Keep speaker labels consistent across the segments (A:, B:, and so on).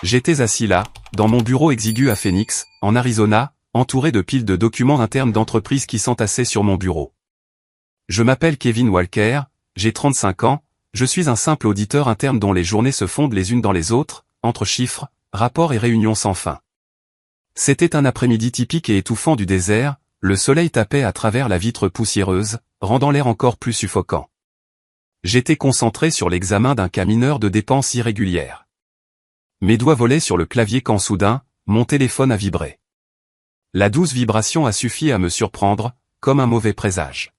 A: J'étais assis là, dans mon bureau exigu à Phoenix, en Arizona, entouré de piles de documents internes d'entreprise qui s'entassaient sur mon bureau. Je m'appelle Kevin Walker, j'ai 35 ans, je suis un simple auditeur interne dont les journées se fondent les unes dans les autres, entre chiffres, rapports et réunions sans fin. C'était un après-midi typique et étouffant du désert, le soleil tapait à travers la vitre poussiéreuse, rendant l'air encore plus suffocant. J'étais concentré sur l'examen d'un cas mineur de dépenses irrégulières. Mes doigts volaient sur le clavier quand soudain, mon téléphone a vibré. La douce vibration a suffi à me surprendre, comme un mauvais présage.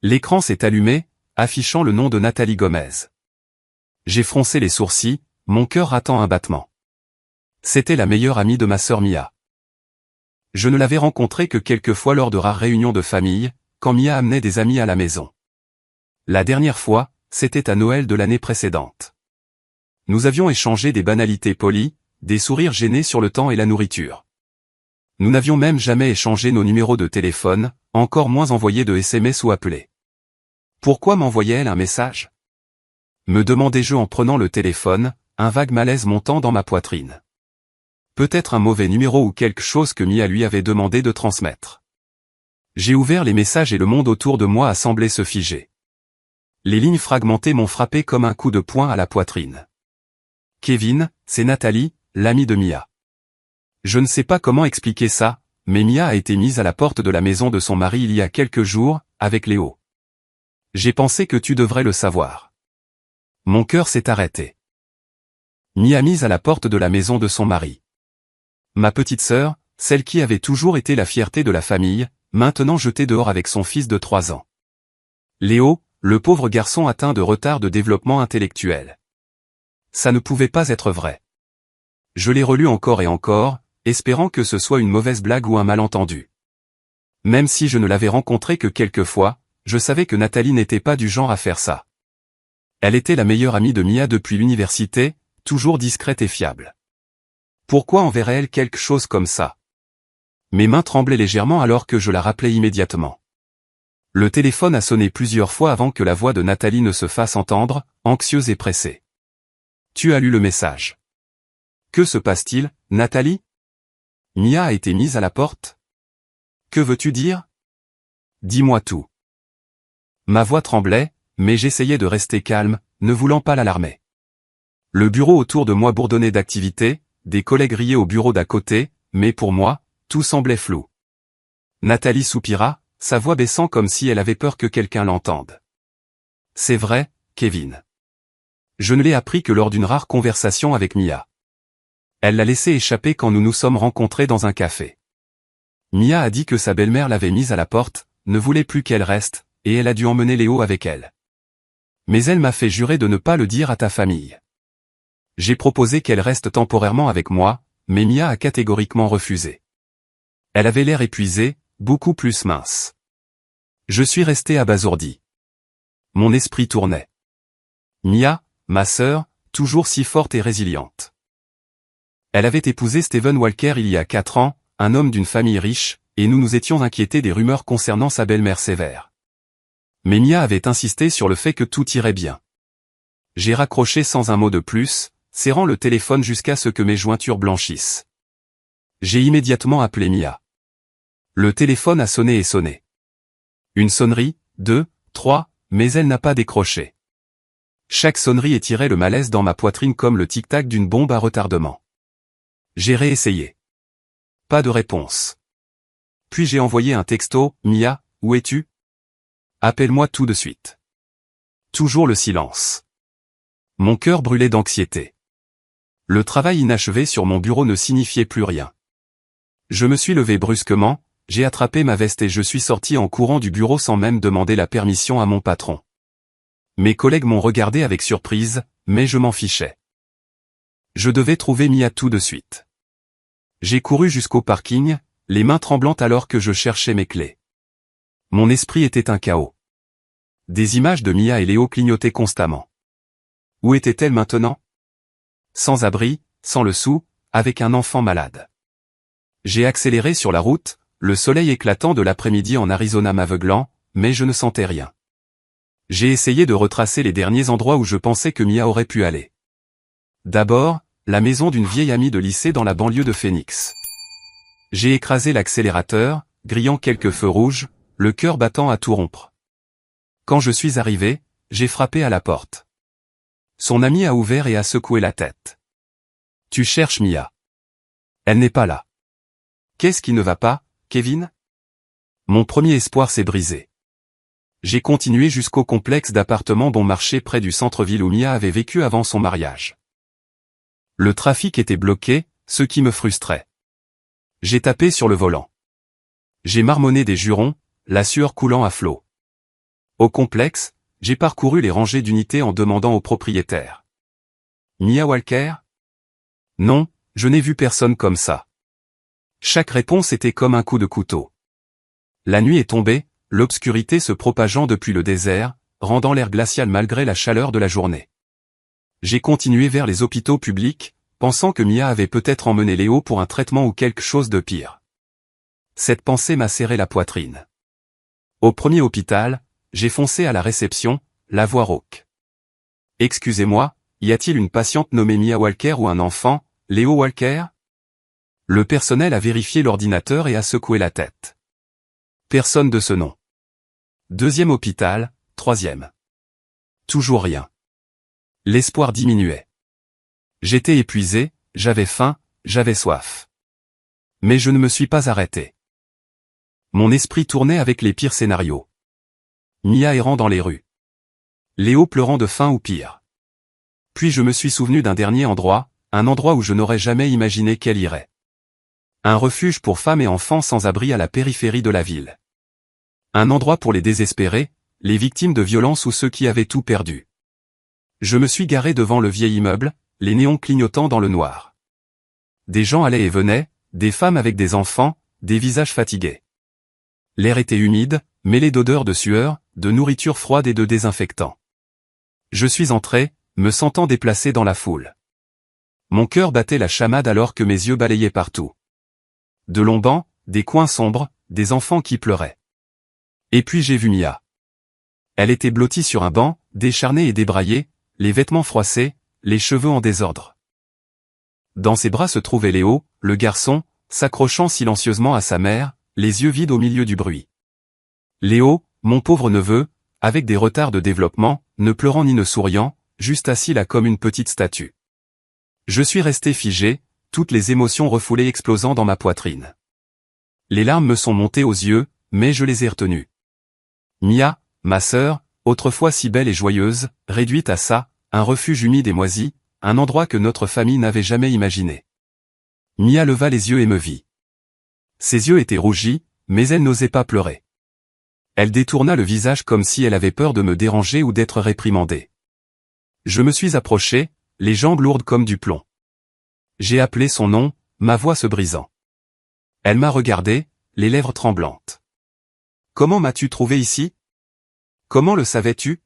A: L'écran s'est allumé, affichant le nom de Nathalie Gomez. J'ai froncé les sourcils, mon cœur ratant un battement. C'était la meilleure amie de ma sœur Mia. Je ne l'avais rencontrée que quelques fois lors de rares réunions de famille, quand Mia amenait des amis à la maison. La dernière fois, c'était à Noël de l'année précédente. Nous avions échangé des banalités polies, des sourires gênés sur le temps et la nourriture. Nous n'avions même jamais échangé nos numéros de téléphone, encore moins envoyé de SMS ou appelé. Pourquoi m'envoyait-elle un message? Me demandai-je en prenant le téléphone, un vague malaise montant dans ma poitrine. Peut-être un mauvais numéro ou quelque chose que Mia lui avait demandé de transmettre. J'ai ouvert les messages et le monde autour de moi a semblé se figer. Les lignes fragmentées m'ont frappé comme un coup de poing à la poitrine. Kevin, c'est Nathalie, l'amie de Mia. Je ne sais pas comment expliquer ça, mais Mia a été mise à la porte de la maison de son mari il y a quelques jours, avec Léo. J'ai pensé que tu devrais le savoir. Mon cœur s'est arrêté. Mia mise à la porte de la maison de son mari. Ma petite sœur, celle qui avait toujours été la fierté de la famille, maintenant jetée dehors avec son fils de 3 ans. Léo, le pauvre garçon atteint de retard de développement intellectuel. Ça ne pouvait pas être vrai. Je l'ai relu encore et encore, espérant que ce soit une mauvaise blague ou un malentendu. Même si je ne l'avais rencontrée que quelques fois, je savais que Nathalie n'était pas du genre à faire ça. Elle était la meilleure amie de Mia depuis l'université, toujours discrète et fiable. Pourquoi enverrait-elle quelque chose comme ça? Mes mains tremblaient légèrement alors que je la rappelai immédiatement. Le téléphone a sonné plusieurs fois avant que la voix de Nathalie ne se fasse entendre, anxieuse et pressée. Tu as lu le message. Que se passe-t-il, Nathalie? Mia a été mise à la porte? Que veux-tu dire? Dis-moi tout. Ma voix tremblait, mais j'essayais de rester calme, ne voulant pas l'alarmer. Le bureau autour de moi bourdonnait d'activité, des collègues riaient au bureau d'à côté, mais pour moi, tout semblait flou. Nathalie soupira, sa voix baissant comme si elle avait peur que quelqu'un l'entende. C'est vrai, Kevin. Je ne l'ai appris que lors d'une rare conversation avec Mia. Elle l'a laissé échapper quand nous nous sommes rencontrés dans un café. Mia a dit que sa belle-mère l'avait mise à la porte, ne voulait plus qu'elle reste, et elle a dû emmener Léo avec elle. Mais elle m'a fait jurer de ne pas le dire à ta famille. J'ai proposé qu'elle reste temporairement avec moi, mais Mia a catégoriquement refusé. Elle avait l'air épuisée, beaucoup plus mince. Je suis resté abasourdi. Mon esprit tournait. Mia, ma sœur, toujours si forte et résiliente. Elle avait épousé Stephen Walker il y a 4 ans, un homme d'une famille riche, et nous nous étions inquiétés des rumeurs concernant sa belle-mère sévère. Mais Mia avait insisté sur le fait que tout irait bien. J'ai raccroché sans un mot de plus, serrant le téléphone jusqu'à ce que mes jointures blanchissent. J'ai immédiatement appelé Mia. Le téléphone a sonné et sonné. Une sonnerie, 2, 3, mais elle n'a pas décroché. Chaque sonnerie étirait le malaise dans ma poitrine comme le tic-tac d'une bombe à retardement. J'ai réessayé. Pas de réponse. Puis j'ai envoyé un texto, Mia, où es-tu? Appelle-moi tout de suite. Toujours le silence. Mon cœur brûlait d'anxiété. Le travail inachevé sur mon bureau ne signifiait plus rien. Je me suis levé brusquement, j'ai attrapé ma veste et je suis sorti en courant du bureau sans même demander la permission à mon patron. Mes collègues m'ont regardé avec surprise, mais je m'en fichais. Je devais trouver Mia tout de suite. J'ai couru jusqu'au parking, les mains tremblantes alors que je cherchais mes clés. Mon esprit était un chaos. Des images de Mia et Léo clignotaient constamment. Où était-elle maintenant? Sans abri, sans le sou, avec un enfant malade. J'ai accéléré sur la route, le soleil éclatant de l'après-midi en Arizona m'aveuglant, mais je ne sentais rien. J'ai essayé de retracer les derniers endroits où je pensais que Mia aurait pu aller. D'abord, la maison d'une vieille amie de lycée dans la banlieue de Phoenix. J'ai écrasé l'accélérateur, grillant quelques feux rouges, le cœur battant à tout rompre. Quand je suis arrivé, j'ai frappé à la porte. Son amie a ouvert et a secoué la tête. « Tu cherches Mia. Elle n'est pas là. »« Qu'est-ce qui ne va pas, Kevin ?» Mon premier espoir s'est brisé. J'ai continué jusqu'au complexe d'appartements bon marché près du centre-ville où Mia avait vécu avant son mariage. Le trafic était bloqué, ce qui me frustrait. J'ai tapé sur le volant. J'ai marmonné des jurons, la sueur coulant à flots. Au complexe, j'ai parcouru les rangées d'unités en demandant au propriétaire. « Mia Walker ?» Non, je n'ai vu personne comme ça. Chaque réponse était comme un coup de couteau. La nuit est tombée, l'obscurité se propageant depuis le désert, rendant l'air glacial malgré la chaleur de la journée. J'ai continué vers les hôpitaux publics, pensant que Mia avait peut-être emmené Léo pour un traitement ou quelque chose de pire. Cette pensée m'a serré la poitrine. Au premier hôpital, j'ai foncé à la réception, la voix rauque. « Excusez-moi, y a-t-il une patiente nommée Mia Walker ou un enfant, Léo Walker ?» Le personnel a vérifié l'ordinateur et a secoué la tête. Personne de ce nom. Deuxième hôpital, troisième. Toujours rien. L'espoir diminuait. J'étais épuisé, j'avais faim, j'avais soif. Mais je ne me suis pas arrêté. Mon esprit tournait avec les pires scénarios. Mia errant dans les rues. Léo pleurant de faim ou pire. Puis je me suis souvenu d'un dernier endroit, un endroit où je n'aurais jamais imaginé qu'elle irait. Un refuge pour femmes et enfants sans abri à la périphérie de la ville. Un endroit pour les désespérés, les victimes de violences ou ceux qui avaient tout perdu. Je me suis garé devant le vieil immeuble, les néons clignotant dans le noir. Des gens allaient et venaient, des femmes avec des enfants, des visages fatigués. L'air était humide, mêlé d'odeurs de sueur, de nourriture froide et de désinfectant. Je suis entré, me sentant déplacé dans la foule. Mon cœur battait la chamade alors que mes yeux balayaient partout. De longs bancs, des coins sombres, des enfants qui pleuraient. Et puis j'ai vu Mia. Elle était blottie sur un banc, décharnée et débraillée, les vêtements froissés, les cheveux en désordre. Dans ses bras se trouvait Léo, le garçon, s'accrochant silencieusement à sa mère, les yeux vides au milieu du bruit. Léo, mon pauvre neveu, avec des retards de développement, ne pleurant ni ne souriant, juste assis là comme une petite statue. Je suis resté figé, toutes les émotions refoulées explosant dans ma poitrine. Les larmes me sont montées aux yeux, mais je les ai retenues. Mia, ma sœur, autrefois si belle et joyeuse, réduite à ça, un refuge humide et moisi, un endroit que notre famille n'avait jamais imaginé. Mia leva les yeux et me vit. Ses yeux étaient rougis, mais elle n'osait pas pleurer. Elle détourna le visage comme si elle avait peur de me déranger ou d'être réprimandée. Je me suis approché, les jambes lourdes comme du plomb. J'ai appelé son nom, ma voix se brisant. Elle m'a regardé, les lèvres tremblantes. « Comment m'as-tu trouvé ici ? Comment le savais-tu »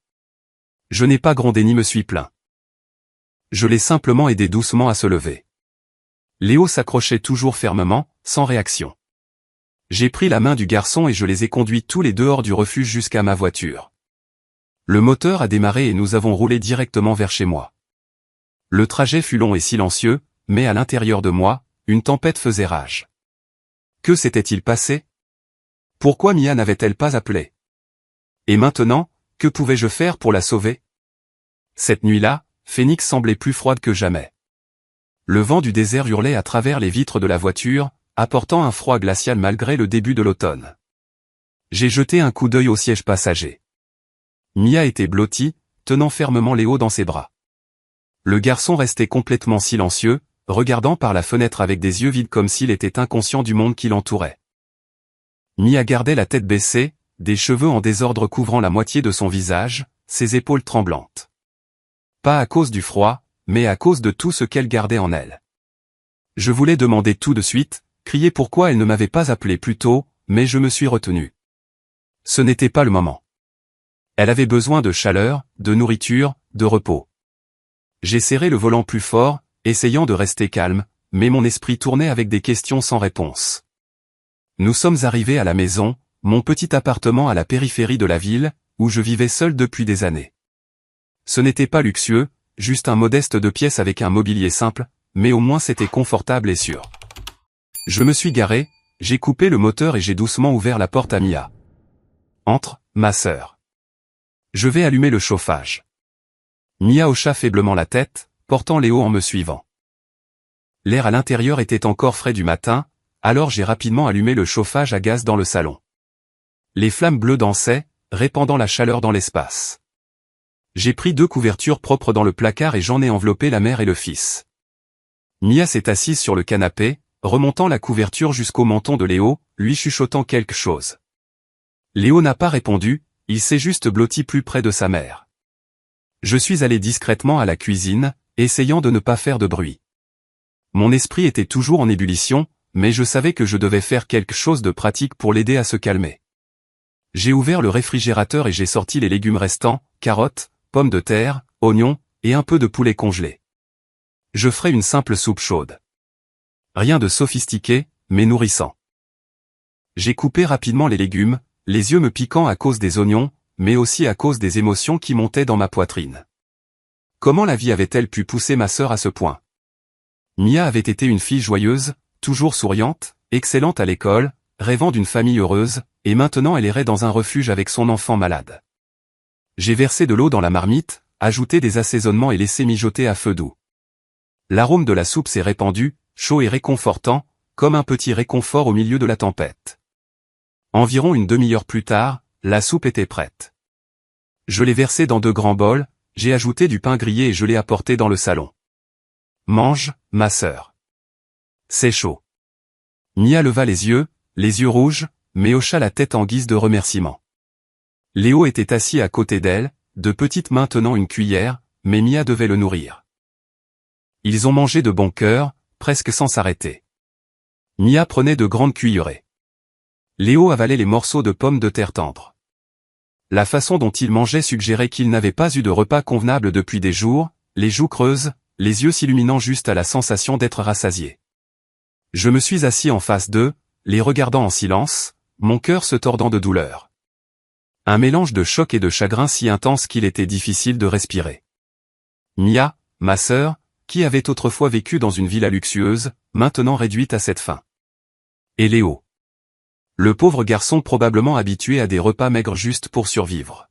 A: Je n'ai pas grondé ni me suis plaint. Je l'ai simplement aidé doucement à se lever. Léo s'accrochait toujours fermement, sans réaction. J'ai pris la main du garçon et je les ai conduits tous les deux hors du refuge jusqu'à ma voiture. Le moteur a démarré et nous avons roulé directement vers chez moi. Le trajet fut long et silencieux, mais à l'intérieur de moi, une tempête faisait rage. Que s'était-il passé ? Pourquoi Mia n'avait-elle pas appelé ? Et maintenant, que pouvais-je faire pour la sauver ? Cette nuit-là, Phoenix semblait plus froide que jamais. Le vent du désert hurlait à travers les vitres de la voiture, apportant un froid glacial malgré le début de l'automne. J'ai jeté un coup d'œil au siège passager. Mia était blottie, tenant fermement Léo dans ses bras. Le garçon restait complètement silencieux, regardant par la fenêtre avec des yeux vides comme s'il était inconscient du monde qui l'entourait. Mia gardait la tête baissée, des cheveux en désordre couvrant la moitié de son visage, ses épaules tremblantes. Pas à cause du froid, mais à cause de tout ce qu'elle gardait en elle. Je voulais demander tout de suite, crier pourquoi elle ne m'avait pas appelé plus tôt, mais je me suis retenu. Ce n'était pas le moment. Elle avait besoin de chaleur, de nourriture, de repos. J'ai serré le volant plus fort, essayant de rester calme, mais mon esprit tournait avec des questions sans réponse. Nous sommes arrivés à la maison, mon petit appartement à la périphérie de la ville, où je vivais seul depuis des années. Ce n'était pas luxueux, juste un modeste 2 pièces avec un mobilier simple, mais au moins c'était confortable et sûr. Je me suis garé, j'ai coupé le moteur et j'ai doucement ouvert la porte à Mia. Entre, ma sœur. Je vais allumer le chauffage. Mia hocha faiblement la tête, portant Léo en me suivant. L'air à l'intérieur était encore frais du matin, alors j'ai rapidement allumé le chauffage à gaz dans le salon. Les flammes bleues dansaient, répandant la chaleur dans l'espace. J'ai pris 2 couvertures propres dans le placard et j'en ai enveloppé la mère et le fils. Mia s'est assise sur le canapé, remontant la couverture jusqu'au menton de Léo, lui chuchotant quelque chose. Léo n'a pas répondu, il s'est juste blotti plus près de sa mère. Je suis allé discrètement à la cuisine, essayant de ne pas faire de bruit. Mon esprit était toujours en ébullition, mais je savais que je devais faire quelque chose de pratique pour l'aider à se calmer. J'ai ouvert le réfrigérateur et j'ai sorti les légumes restants, carottes, pommes de terre, oignons, et un peu de poulet congelé. Je ferai une simple soupe chaude. Rien de sophistiqué, mais nourrissant. J'ai coupé rapidement les légumes, les yeux me piquant à cause des oignons, mais aussi à cause des émotions qui montaient dans ma poitrine. Comment la vie avait-elle pu pousser ma sœur à ce point? Mia avait été une fille joyeuse, toujours souriante, excellente à l'école, rêvant d'une famille heureuse, et maintenant elle errait dans un refuge avec son enfant malade. J'ai versé de l'eau dans la marmite, ajouté des assaisonnements et laissé mijoter à feu doux. L'arôme de la soupe s'est répandu, chaud et réconfortant, comme un petit réconfort au milieu de la tempête. Environ une demi-heure plus tard, la soupe était prête. Je l'ai versée dans 2 grands bols, j'ai ajouté du pain grillé et je l'ai apporté dans le salon. Mange, ma sœur. C'est chaud. Mia leva les yeux rouges, mais hocha la tête en guise de remerciement. Léo était assis à côté d'elle, de petites mains tenant une cuillère, mais Mia devait le nourrir. Ils ont mangé de bon cœur, presque sans s'arrêter. Mia prenait de grandes cuillerées. Léo avalait les morceaux de pommes de terre tendres. La façon dont il mangeait suggérait qu'il n'avait pas eu de repas convenable depuis des jours, les joues creuses, les yeux s'illuminant juste à la sensation d'être rassasié. Je me suis assis en face d'eux, les regardant en silence, mon cœur se tordant de douleur. Un mélange de choc et de chagrin si intense qu'il était difficile de respirer. Mia, ma sœur, qui avait autrefois vécu dans une villa luxueuse, maintenant réduite à cette faim. Et Léo. Le pauvre garçon probablement habitué à des repas maigres juste pour survivre.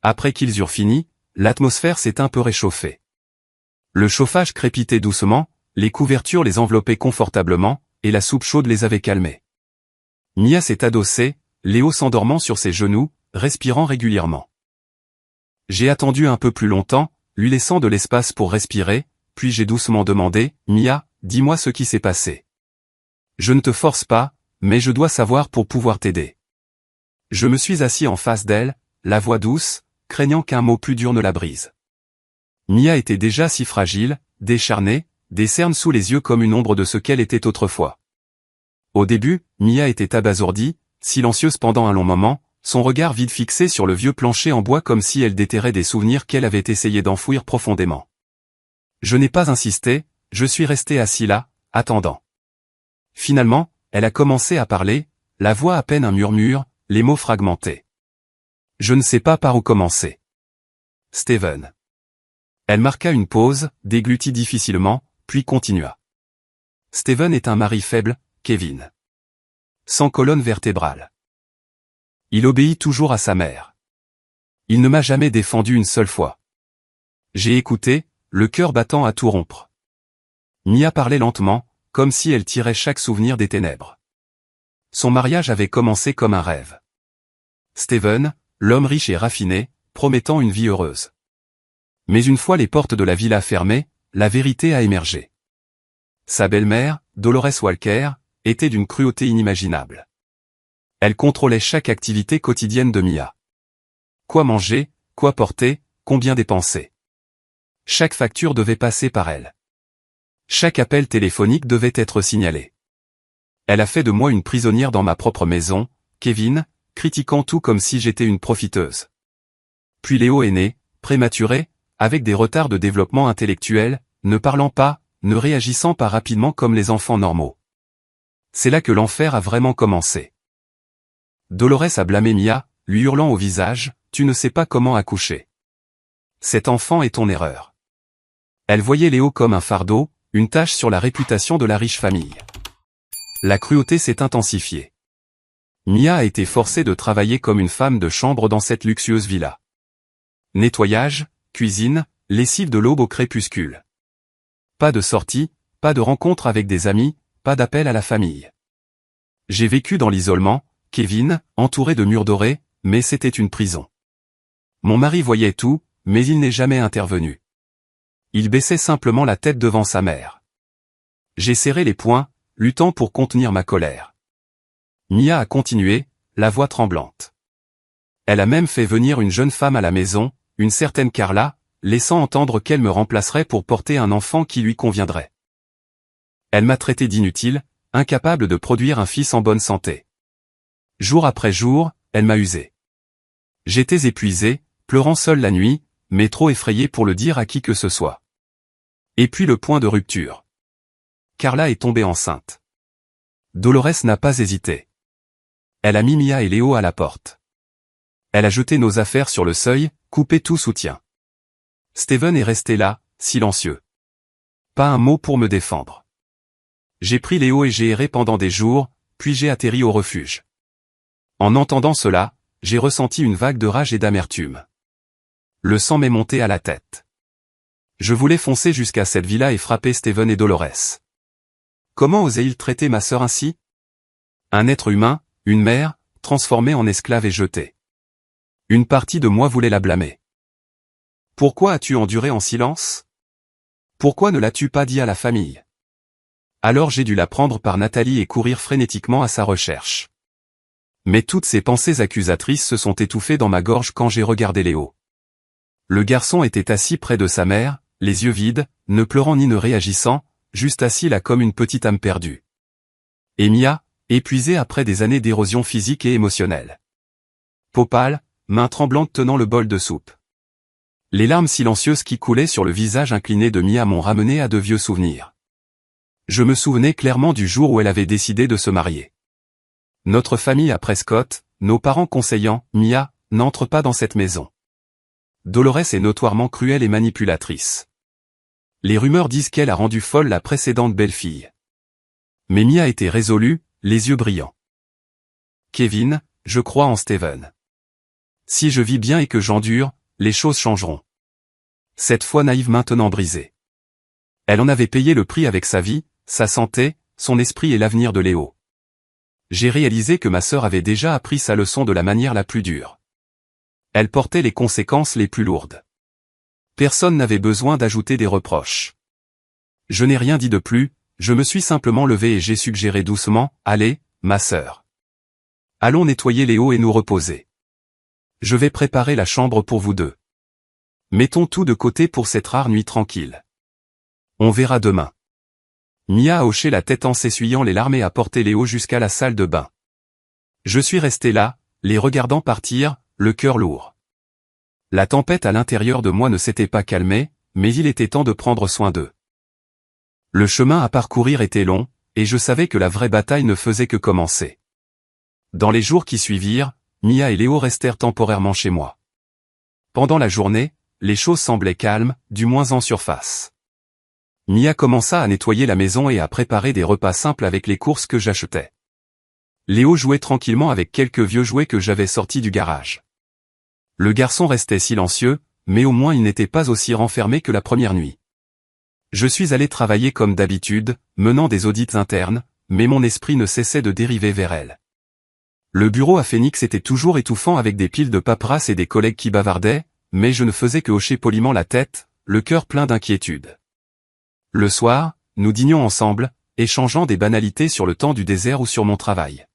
A: Après qu'ils eurent fini, l'atmosphère s'est un peu réchauffée. Le chauffage crépitait doucement, les couvertures les enveloppaient confortablement, et la soupe chaude les avait calmés. Mia s'est adossée, Léo s'endormant sur ses genoux, respirant régulièrement. J'ai attendu un peu plus longtemps, lui laissant de l'espace pour respirer, puis j'ai doucement demandé, « Mia, dis-moi ce qui s'est passé. Je ne te force pas, mais je dois savoir pour pouvoir t'aider. » Je me suis assis en face d'elle, la voix douce, craignant qu'un mot plus dur ne la brise. Mia était déjà si fragile, décharnée, des cernes sous les yeux comme une ombre de ce qu'elle était autrefois. Au début, Mia était abasourdie, silencieuse pendant un long moment, son regard vide fixé sur le vieux plancher en bois comme si elle déterrait des souvenirs qu'elle avait essayé d'enfouir profondément. Je n'ai pas insisté, je suis resté assis là, attendant. Finalement, elle a commencé à parler, la voix à peine un murmure, les mots fragmentés. Je ne sais pas par où commencer. Steven. Elle marqua une pause, déglutit difficilement, puis continua. Steven est un mari faible, Kevin. Sans colonne vertébrale. Il obéit toujours à sa mère. Il ne m'a jamais défendu une seule fois. J'ai écouté, le cœur battant à tout rompre. Mia parlait lentement, comme si elle tirait chaque souvenir des ténèbres. Son mariage avait commencé comme un rêve. Steven, l'homme riche et raffiné, promettant une vie heureuse. Mais une fois les portes de la villa fermées, la vérité a émergé. Sa belle-mère, Dolores Walker, était d'une cruauté inimaginable. Elle contrôlait chaque activité quotidienne de Mia. Quoi manger, quoi porter, combien dépenser. Chaque facture devait passer par elle. Chaque appel téléphonique devait être signalé. Elle a fait de moi une prisonnière dans ma propre maison, Kevin, critiquant tout comme si j'étais une profiteuse. Puis Léo est né, prématuré, avec des retards de développement intellectuel, ne parlant pas, ne réagissant pas rapidement comme les enfants normaux. C'est là que l'enfer a vraiment commencé. Dolores a blâmé Mia, lui hurlant au visage, « Tu ne sais pas comment accoucher. Cet enfant est ton erreur. » Elle voyait Léo comme un fardeau, une tache sur la réputation de la riche famille. La cruauté s'est intensifiée. Mia a été forcée de travailler comme une femme de chambre dans cette luxueuse villa. Nettoyage, cuisine, lessive de l'aube au crépuscule. Pas de sortie, pas de rencontre avec des amis, pas d'appel à la famille. J'ai vécu dans l'isolement, Kevin, entouré de murs dorés, mais c'était une prison. Mon mari voyait tout, mais il n'est jamais intervenu. Il baissait simplement la tête devant sa mère. J'ai serré les poings, luttant pour contenir ma colère. Mia a continué, la voix tremblante. Elle a même fait venir une jeune femme à la maison, une certaine Carla, laissant entendre qu'elle me remplacerait pour porter un enfant qui lui conviendrait. Elle m'a traité d'inutile, incapable de produire un fils en bonne santé. Jour après jour, elle m'a usé. J'étais épuisé, pleurant seul la nuit, mais trop effrayé pour le dire à qui que ce soit. Et puis le point de rupture. Carla est tombée enceinte. Dolores n'a pas hésité. Elle a mis Mia et Léo à la porte. Elle a jeté nos affaires sur le seuil, coupé tout soutien. Steven est resté là, silencieux. Pas un mot pour me défendre. J'ai pris Léo et j'ai erré pendant des jours, puis j'ai atterri au refuge. En entendant cela, j'ai ressenti une vague de rage et d'amertume. Le sang m'est monté à la tête. Je voulais foncer jusqu'à cette villa et frapper Steven et Dolores. Comment osait-il traiter ma sœur ainsi? Un être humain, une mère, transformée en esclave et jetée. Une partie de moi voulait la blâmer. Pourquoi as-tu enduré en silence? Pourquoi ne l'as-tu pas dit à la famille? Alors j'ai dû la prendre par Nathalie et courir frénétiquement à sa recherche. Mais toutes ces pensées accusatrices se sont étouffées dans ma gorge quand j'ai regardé Léo. Le garçon était assis près de sa mère, les yeux vides, ne pleurant ni ne réagissant, juste assis là comme une petite âme perdue. Et Mia, épuisée après des années d'érosion physique et émotionnelle. Peau pâle, main tremblante tenant le bol de soupe. Les larmes silencieuses qui coulaient sur le visage incliné de Mia m'ont ramené à de vieux souvenirs. Je me souvenais clairement du jour où elle avait décidé de se marier. Notre famille à Prescott, nos parents conseillant, Mia, n'entre pas dans cette maison. Dolores est notoirement cruelle et manipulatrice. Les rumeurs disent qu'elle a rendu folle la précédente belle-fille. Mais Mia était résolue, les yeux brillants. Kevin, je crois en Steven. Si je vis bien et que j'endure, les choses changeront. Cette foi naïve maintenant brisée. Elle en avait payé le prix avec sa vie, sa santé, son esprit et l'avenir de Léo. J'ai réalisé que ma sœur avait déjà appris sa leçon de la manière la plus dure. Elle portait les conséquences les plus lourdes. Personne n'avait besoin d'ajouter des reproches. Je n'ai rien dit de plus, je me suis simplement levé et j'ai suggéré doucement, « Allez, ma sœur. Allons nettoyer Léo et nous reposer. Je vais préparer la chambre pour vous deux. Mettons tout de côté pour cette rare nuit tranquille. On verra demain. » Mia a hoché la tête en s'essuyant les larmes et a porté Léo jusqu'à la salle de bain. Je suis resté là, les regardant partir, le cœur lourd. La tempête à l'intérieur de moi ne s'était pas calmée, mais il était temps de prendre soin d'eux. Le chemin à parcourir était long, et je savais que la vraie bataille ne faisait que commencer. Dans les jours qui suivirent, Mia et Léo restèrent temporairement chez moi. Pendant la journée, les choses semblaient calmes, du moins en surface. Mia commença à nettoyer la maison et à préparer des repas simples avec les courses que j'achetais. Léo jouait tranquillement avec quelques vieux jouets que j'avais sortis du garage. Le garçon restait silencieux, mais au moins il n'était pas aussi renfermé que la première nuit. Je suis allé travailler comme d'habitude, menant des audits internes, mais mon esprit ne cessait de dériver vers elle. Le bureau à Phoenix était toujours étouffant avec des piles de paperasse et des collègues qui bavardaient, mais je ne faisais que hocher poliment la tête, le cœur plein d'inquiétude. Le soir, nous dînions ensemble, échangeant des banalités sur le temps du désert ou sur mon travail.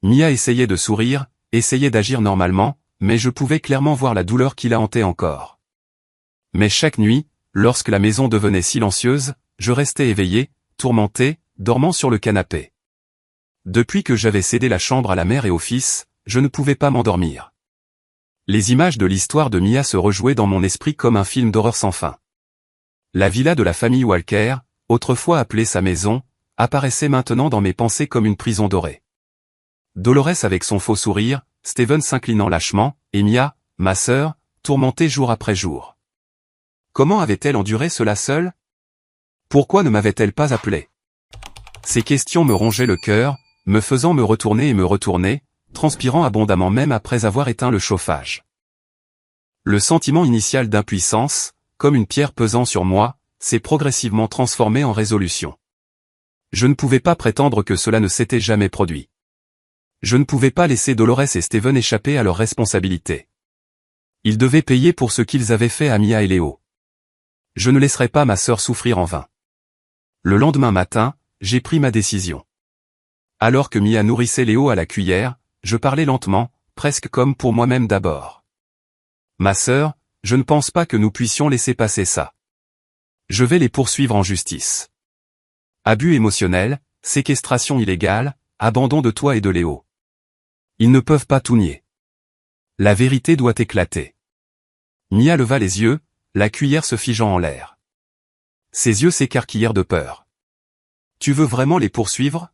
A: Mia essayait de sourire, essayait d'agir normalement, mais je pouvais clairement voir la douleur qui la hantait encore. Mais chaque nuit, lorsque la maison devenait silencieuse, je restais éveillé, tourmenté, dormant sur le canapé. Depuis que j'avais cédé la chambre à la mère et au fils, je ne pouvais pas m'endormir. Les images de l'histoire de Mia se rejouaient dans mon esprit comme un film d'horreur sans fin. La villa de la famille Walker, autrefois appelée sa maison, apparaissait maintenant dans mes pensées comme une prison dorée. Dolores avec son faux sourire, Steven s'inclinant lâchement, et Mia, ma sœur, tourmentée jour après jour. Comment avait-elle enduré cela seule? Pourquoi ne m'avait-elle pas appelé? Ces questions me rongeaient le cœur, me faisant me retourner et me retourner, transpirant abondamment même après avoir éteint le chauffage. Le sentiment initial d'impuissance, comme une pierre pesant sur moi, s'est progressivement transformé en résolution. Je ne pouvais pas prétendre que cela ne s'était jamais produit. Je ne pouvais pas laisser Dolores et Steven échapper à leurs responsabilités. Ils devaient payer pour ce qu'ils avaient fait à Mia et Léo. Je ne laisserai pas ma sœur souffrir en vain. Le lendemain matin, j'ai pris ma décision. Alors que Mia nourrissait Léo à la cuillère, je parlais lentement, presque comme pour moi-même d'abord. Ma sœur, je ne pense pas que nous puissions laisser passer ça. Je vais les poursuivre en justice. Abus émotionnel, séquestration illégale, abandon de toi et de Léo. Ils ne peuvent pas tout nier. La vérité doit éclater. Mia leva les yeux, la cuillère se figeant en l'air. Ses yeux s'écarquillèrent de peur. Tu veux vraiment les poursuivre?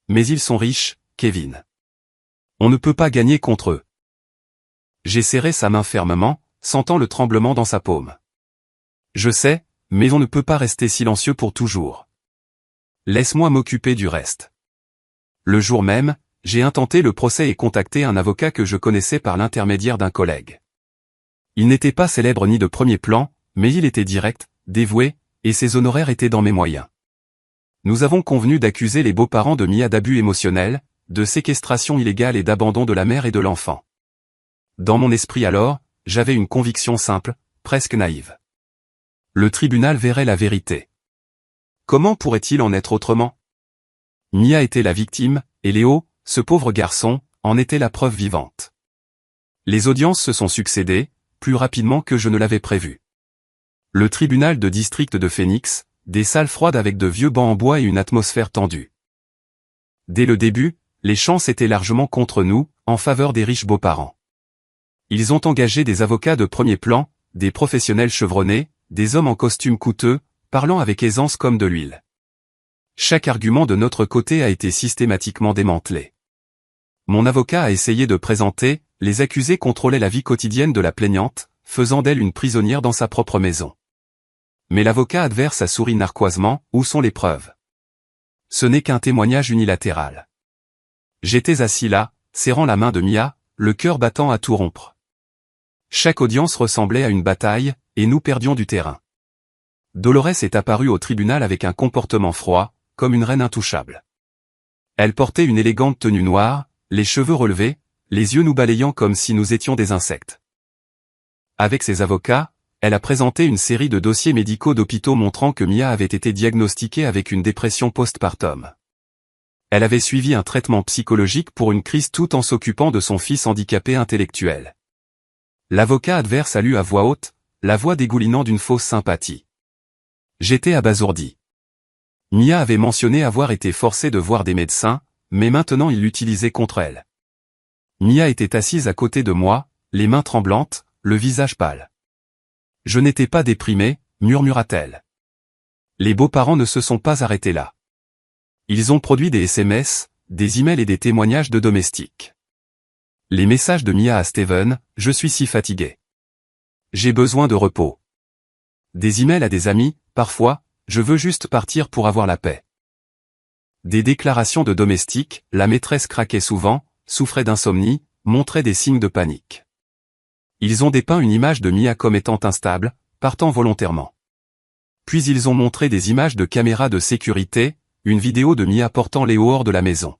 A: Mais ils sont riches, Kevin. On ne peut pas gagner contre eux. J'ai serré sa main fermement, sentant le tremblement dans sa paume. Je sais, mais on ne peut pas rester silencieux pour toujours. Laisse-moi m'occuper du reste. Le jour même, j'ai intenté le procès et contacté un avocat que je connaissais par l'intermédiaire d'un collègue. Il n'était pas célèbre ni de premier plan, mais il était direct, dévoué, et ses honoraires étaient dans mes moyens. Nous avons convenu d'accuser les beaux-parents de Mia d'abus émotionnels, de séquestration illégale et d'abandon de la mère et de l'enfant. Dans mon esprit alors, j'avais une conviction simple, presque naïve. Le tribunal verrait la vérité. Comment pourrait-il en être autrement? Mia était la victime, et Léo, ce pauvre garçon, en était la preuve vivante. Les audiences se sont succédées, plus rapidement que je ne l'avais prévu. Le tribunal de district de Phoenix, des salles froides avec de vieux bancs en bois et une atmosphère tendue. Dès le début, les chances étaient largement contre nous, en faveur des riches beaux-parents. Ils ont engagé des avocats de premier plan, des professionnels chevronnés, des hommes en costume coûteux, parlant avec aisance comme de l'huile. Chaque argument de notre côté a été systématiquement démantelé. Mon avocat a essayé de présenter, les accusés contrôlaient la vie quotidienne de la plaignante, faisant d'elle une prisonnière dans sa propre maison. Mais l'avocat adverse a souri narquoisement, où sont les preuves? Ce n'est qu'un témoignage unilatéral. J'étais assis là, serrant la main de Mia, le cœur battant à tout rompre. Chaque audience ressemblait à une bataille, et nous perdions du terrain. Dolores est apparue au tribunal avec un comportement froid, comme une reine intouchable. Elle portait une élégante tenue noire, les cheveux relevés, les yeux nous balayant comme si nous étions des insectes. Avec ses avocats, elle a présenté une série de dossiers médicaux d'hôpitaux montrant que Mia avait été diagnostiquée avec une dépression postpartum. Elle avait suivi un traitement psychologique pour une crise tout en s'occupant de son fils handicapé intellectuel. L'avocat adverse a lu à voix haute, la voix dégoulinant d'une fausse sympathie. J'étais abasourdi. Mia avait mentionné avoir été forcée de voir des médecins, mais maintenant il l'utilisait contre elle. Mia était assise à côté de moi, les mains tremblantes, le visage pâle. Je n'étais pas déprimé, murmura-t-elle. Les beaux-parents ne se sont pas arrêtés là. Ils ont produit des SMS, des emails et des témoignages de domestiques. Les messages de Mia à Steven, je suis si fatigué. J'ai besoin de repos. Des emails à des amis, parfois, je veux juste partir pour avoir la paix. Des déclarations de domestiques, la maîtresse craquait souvent, souffrait d'insomnie, montrait des signes de panique. Ils ont dépeint une image de Mia comme étant instable, partant volontairement. Puis ils ont montré des images de caméras de sécurité, une vidéo de Mia portant Léo hors de la maison.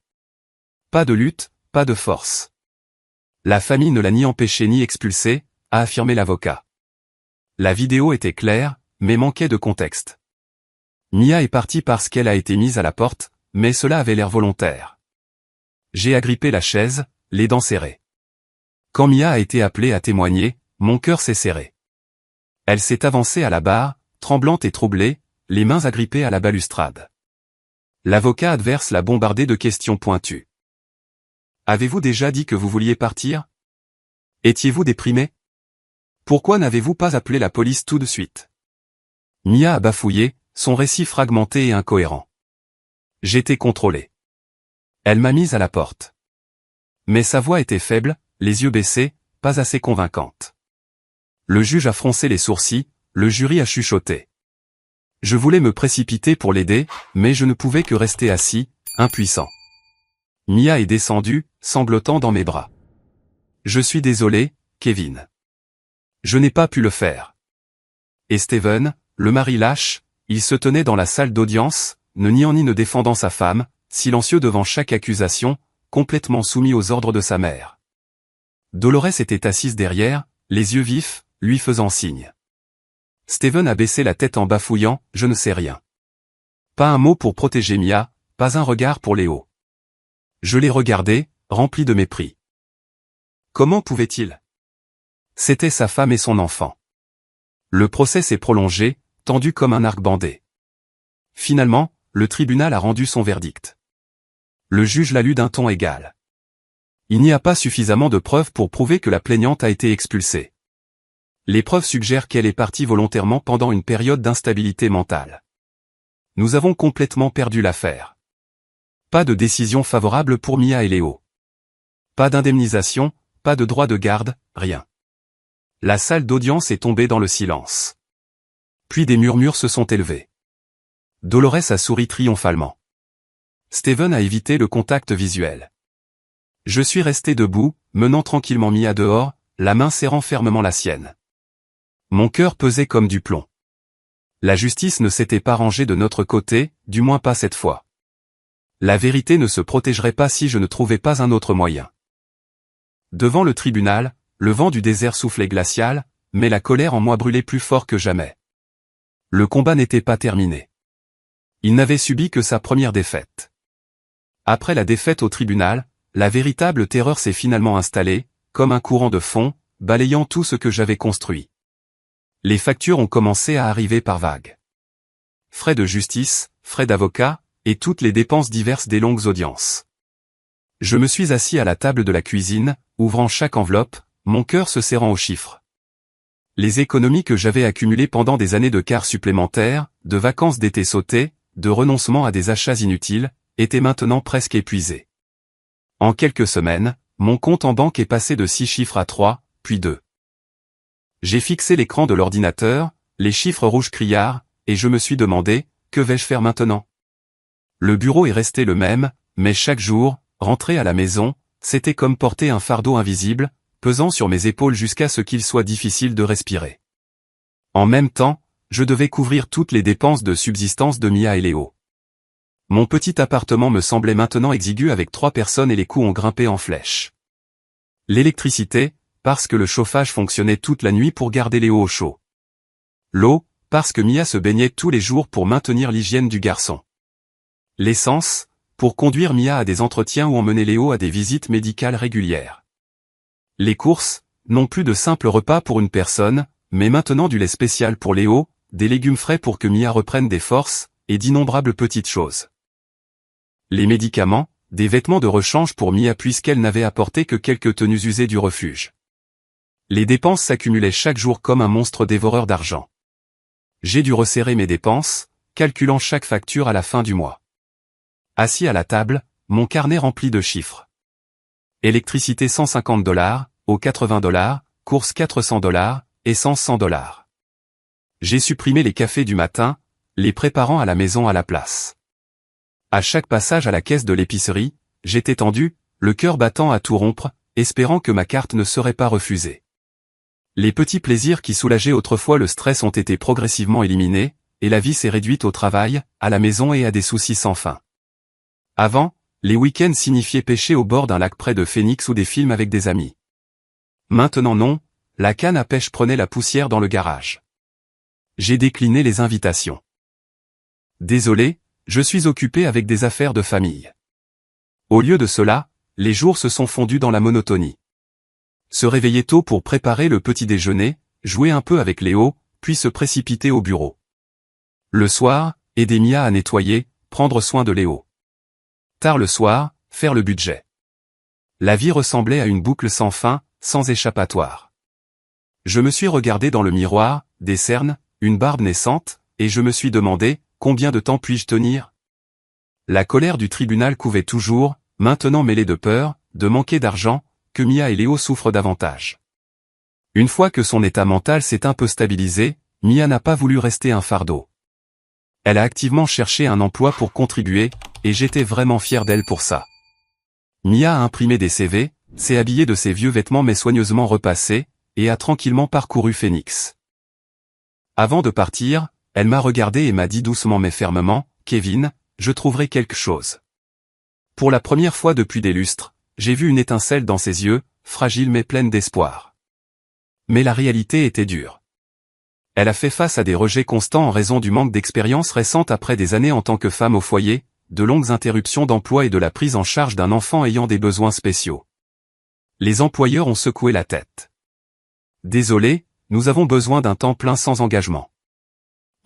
A: Pas de lutte, pas de force. La famille ne l'a ni empêché ni expulsé, a affirmé l'avocat. La vidéo était claire, mais manquait de contexte. Mia est partie parce qu'elle a été mise à la porte, mais cela avait l'air volontaire. J'ai agrippé la chaise, les dents serrées. Quand Mia a été appelée à témoigner, mon cœur s'est serré. Elle s'est avancée à la barre, tremblante et troublée, les mains agrippées à la balustrade. L'avocat adverse l'a bombardé de questions pointues. Avez-vous déjà dit que vous vouliez partir? Étiez-vous déprimé? Pourquoi n'avez-vous pas appelé la police tout de suite? Mia a bafouillé, son récit fragmenté et incohérent. J'étais contrôlé. Elle m'a mise à la porte. Mais sa voix était faible, les yeux baissés, pas assez convaincante. Le juge a froncé les sourcils, le jury a chuchoté. Je voulais me précipiter pour l'aider, mais je ne pouvais que rester assis, impuissant. Mia est descendue, sanglotant dans mes bras. Je suis désolé, Kevin. Je n'ai pas pu le faire. Et Steven, le mari lâche, il se tenait dans la salle d'audience, ne niant ni ne défendant sa femme, silencieux devant chaque accusation, complètement soumis aux ordres de sa mère. Dolores était assise derrière, les yeux vifs, lui faisant signe. Steven a baissé la tête en bafouillant « Je ne sais rien ». Pas un mot pour protéger Mia, pas un regard pour Léo. Je l'ai regardé, rempli de mépris. Comment pouvait-il? C'était sa femme et son enfant. Le procès s'est prolongé, tendu comme un arc bandé. Finalement, le tribunal a rendu son verdict. Le juge l'a lu d'un ton égal. Il n'y a pas suffisamment de preuves pour prouver que la plaignante a été expulsée. Les preuves suggèrent qu'elle est partie volontairement pendant une période d'instabilité mentale. Nous avons complètement perdu l'affaire. Pas de décision favorable pour Mia et Léo. Pas d'indemnisation, pas de droit de garde, rien. La salle d'audience est tombée dans le silence. Puis des murmures se sont élevés. Dolores a souri triomphalement. Steven a évité le contact visuel. Je suis resté debout, menant tranquillement Mia dehors, la main serrant fermement la sienne. Mon cœur pesait comme du plomb. La justice ne s'était pas rangée de notre côté, du moins pas cette fois. La vérité ne se protégerait pas si je ne trouvais pas un autre moyen. Devant le tribunal, le vent du désert soufflait glacial, mais la colère en moi brûlait plus fort que jamais. Le combat n'était pas terminé. Il n'avait subi que sa première défaite. Après la défaite au tribunal, la véritable terreur s'est finalement installée, comme un courant de fond, balayant tout ce que j'avais construit. Les factures ont commencé à arriver par vagues. Frais de justice, frais d'avocat, et toutes les dépenses diverses des longues audiences. Je me suis assis à la table de la cuisine, ouvrant chaque enveloppe, mon cœur se serrant aux chiffres. Les économies que j'avais accumulées pendant des années de quarts supplémentaires, de vacances d'été sautées, de renoncement à des achats inutiles, étaient maintenant presque épuisées. En quelques semaines, mon compte en banque est passé de 6 chiffres à 3, puis 2. J'ai fixé l'écran de l'ordinateur, les chiffres rouges criards, et je me suis demandé, que vais-je faire maintenant? Le bureau est resté le même, mais chaque jour, rentrer à la maison, c'était comme porter un fardeau invisible, pesant sur mes épaules jusqu'à ce qu'il soit difficile de respirer. En même temps, je devais couvrir toutes les dépenses de subsistance de Mia et Léo. Mon petit appartement me semblait maintenant exigu avec 3 personnes et les coûts ont grimpé en flèche. L'électricité, parce que le chauffage fonctionnait toute la nuit pour garder Léo au chaud. L'eau, parce que Mia se baignait tous les jours pour maintenir l'hygiène du garçon. L'essence, pour conduire Mia à des entretiens ou emmener Léo à des visites médicales régulières. Les courses, non plus de simples repas pour une personne, mais maintenant du lait spécial pour Léo, des légumes frais pour que Mia reprenne des forces, et d'innombrables petites choses. Les médicaments, des vêtements de rechange pour Mia puisqu'elle n'avait apporté que quelques tenues usées du refuge. Les dépenses s'accumulaient chaque jour comme un monstre dévoreur d'argent. J'ai dû resserrer mes dépenses, calculant chaque facture à la fin du mois. Assis à la table, mon carnet rempli de chiffres. Électricité $150, eau $80, courses $400, essence $100. J'ai supprimé les cafés du matin, les préparant à la maison à la place. À chaque passage à la caisse de l'épicerie, j'étais tendu, le cœur battant à tout rompre, espérant que ma carte ne serait pas refusée. Les petits plaisirs qui soulageaient autrefois le stress ont été progressivement éliminés, et la vie s'est réduite au travail, à la maison et à des soucis sans fin. Avant, les week-ends signifiaient pêcher au bord d'un lac près de Phoenix ou des films avec des amis. Maintenant non, la canne à pêche prenait la poussière dans le garage. J'ai décliné les invitations. Désolé, je suis occupé avec des affaires de famille. Au lieu de cela, les jours se sont fondus dans la monotonie. Se réveiller tôt pour préparer le petit déjeuner, jouer un peu avec Léo, puis se précipiter au bureau. Le soir, aider Mia à nettoyer, prendre soin de Léo. Tard le soir, faire le budget. La vie ressemblait à une boucle sans fin, sans échappatoire. Je me suis regardé dans le miroir, des cernes, une barbe naissante, et je me suis demandé, combien de temps puis-je tenir? La colère du tribunal couvait toujours, maintenant mêlée de peur, de manquer d'argent, que Mia et Léo souffrent davantage. Une fois que son état mental s'est un peu stabilisé, Mia n'a pas voulu rester un fardeau. Elle a activement cherché un emploi pour contribuer, et j'étais vraiment fier d'elle pour ça. Mia a imprimé des CV, s'est habillée de ses vieux vêtements mais soigneusement repassés, et a tranquillement parcouru Phoenix. Avant de partir, elle m'a regardé et m'a dit doucement mais fermement, « Kevin, je trouverai quelque chose. » Pour la première fois depuis des lustres, j'ai vu une étincelle dans ses yeux, fragile mais pleine d'espoir. Mais la réalité était dure. Elle a fait face à des rejets constants en raison du manque d'expérience récente après des années en tant que femme au foyer, de longues interruptions d'emploi et de la prise en charge d'un enfant ayant des besoins spéciaux. Les employeurs ont secoué la tête. Désolé, nous avons besoin d'un temps plein sans engagement.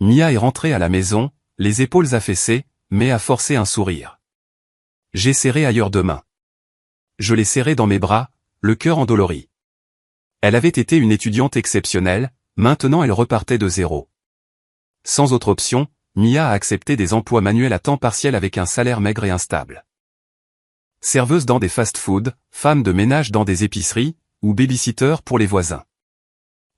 A: Mia est rentrée à la maison, les épaules affaissées, mais a forcé un sourire. J'ai serré ailleurs deux mains. Je l'ai serrée dans mes bras, le cœur endolori. Elle avait été une étudiante exceptionnelle, maintenant elle repartait de zéro. Sans autre option, Mia a accepté des emplois manuels à temps partiel avec un salaire maigre et instable. Serveuse dans des fast-food, femme de ménage dans des épiceries, ou babysitter pour les voisins.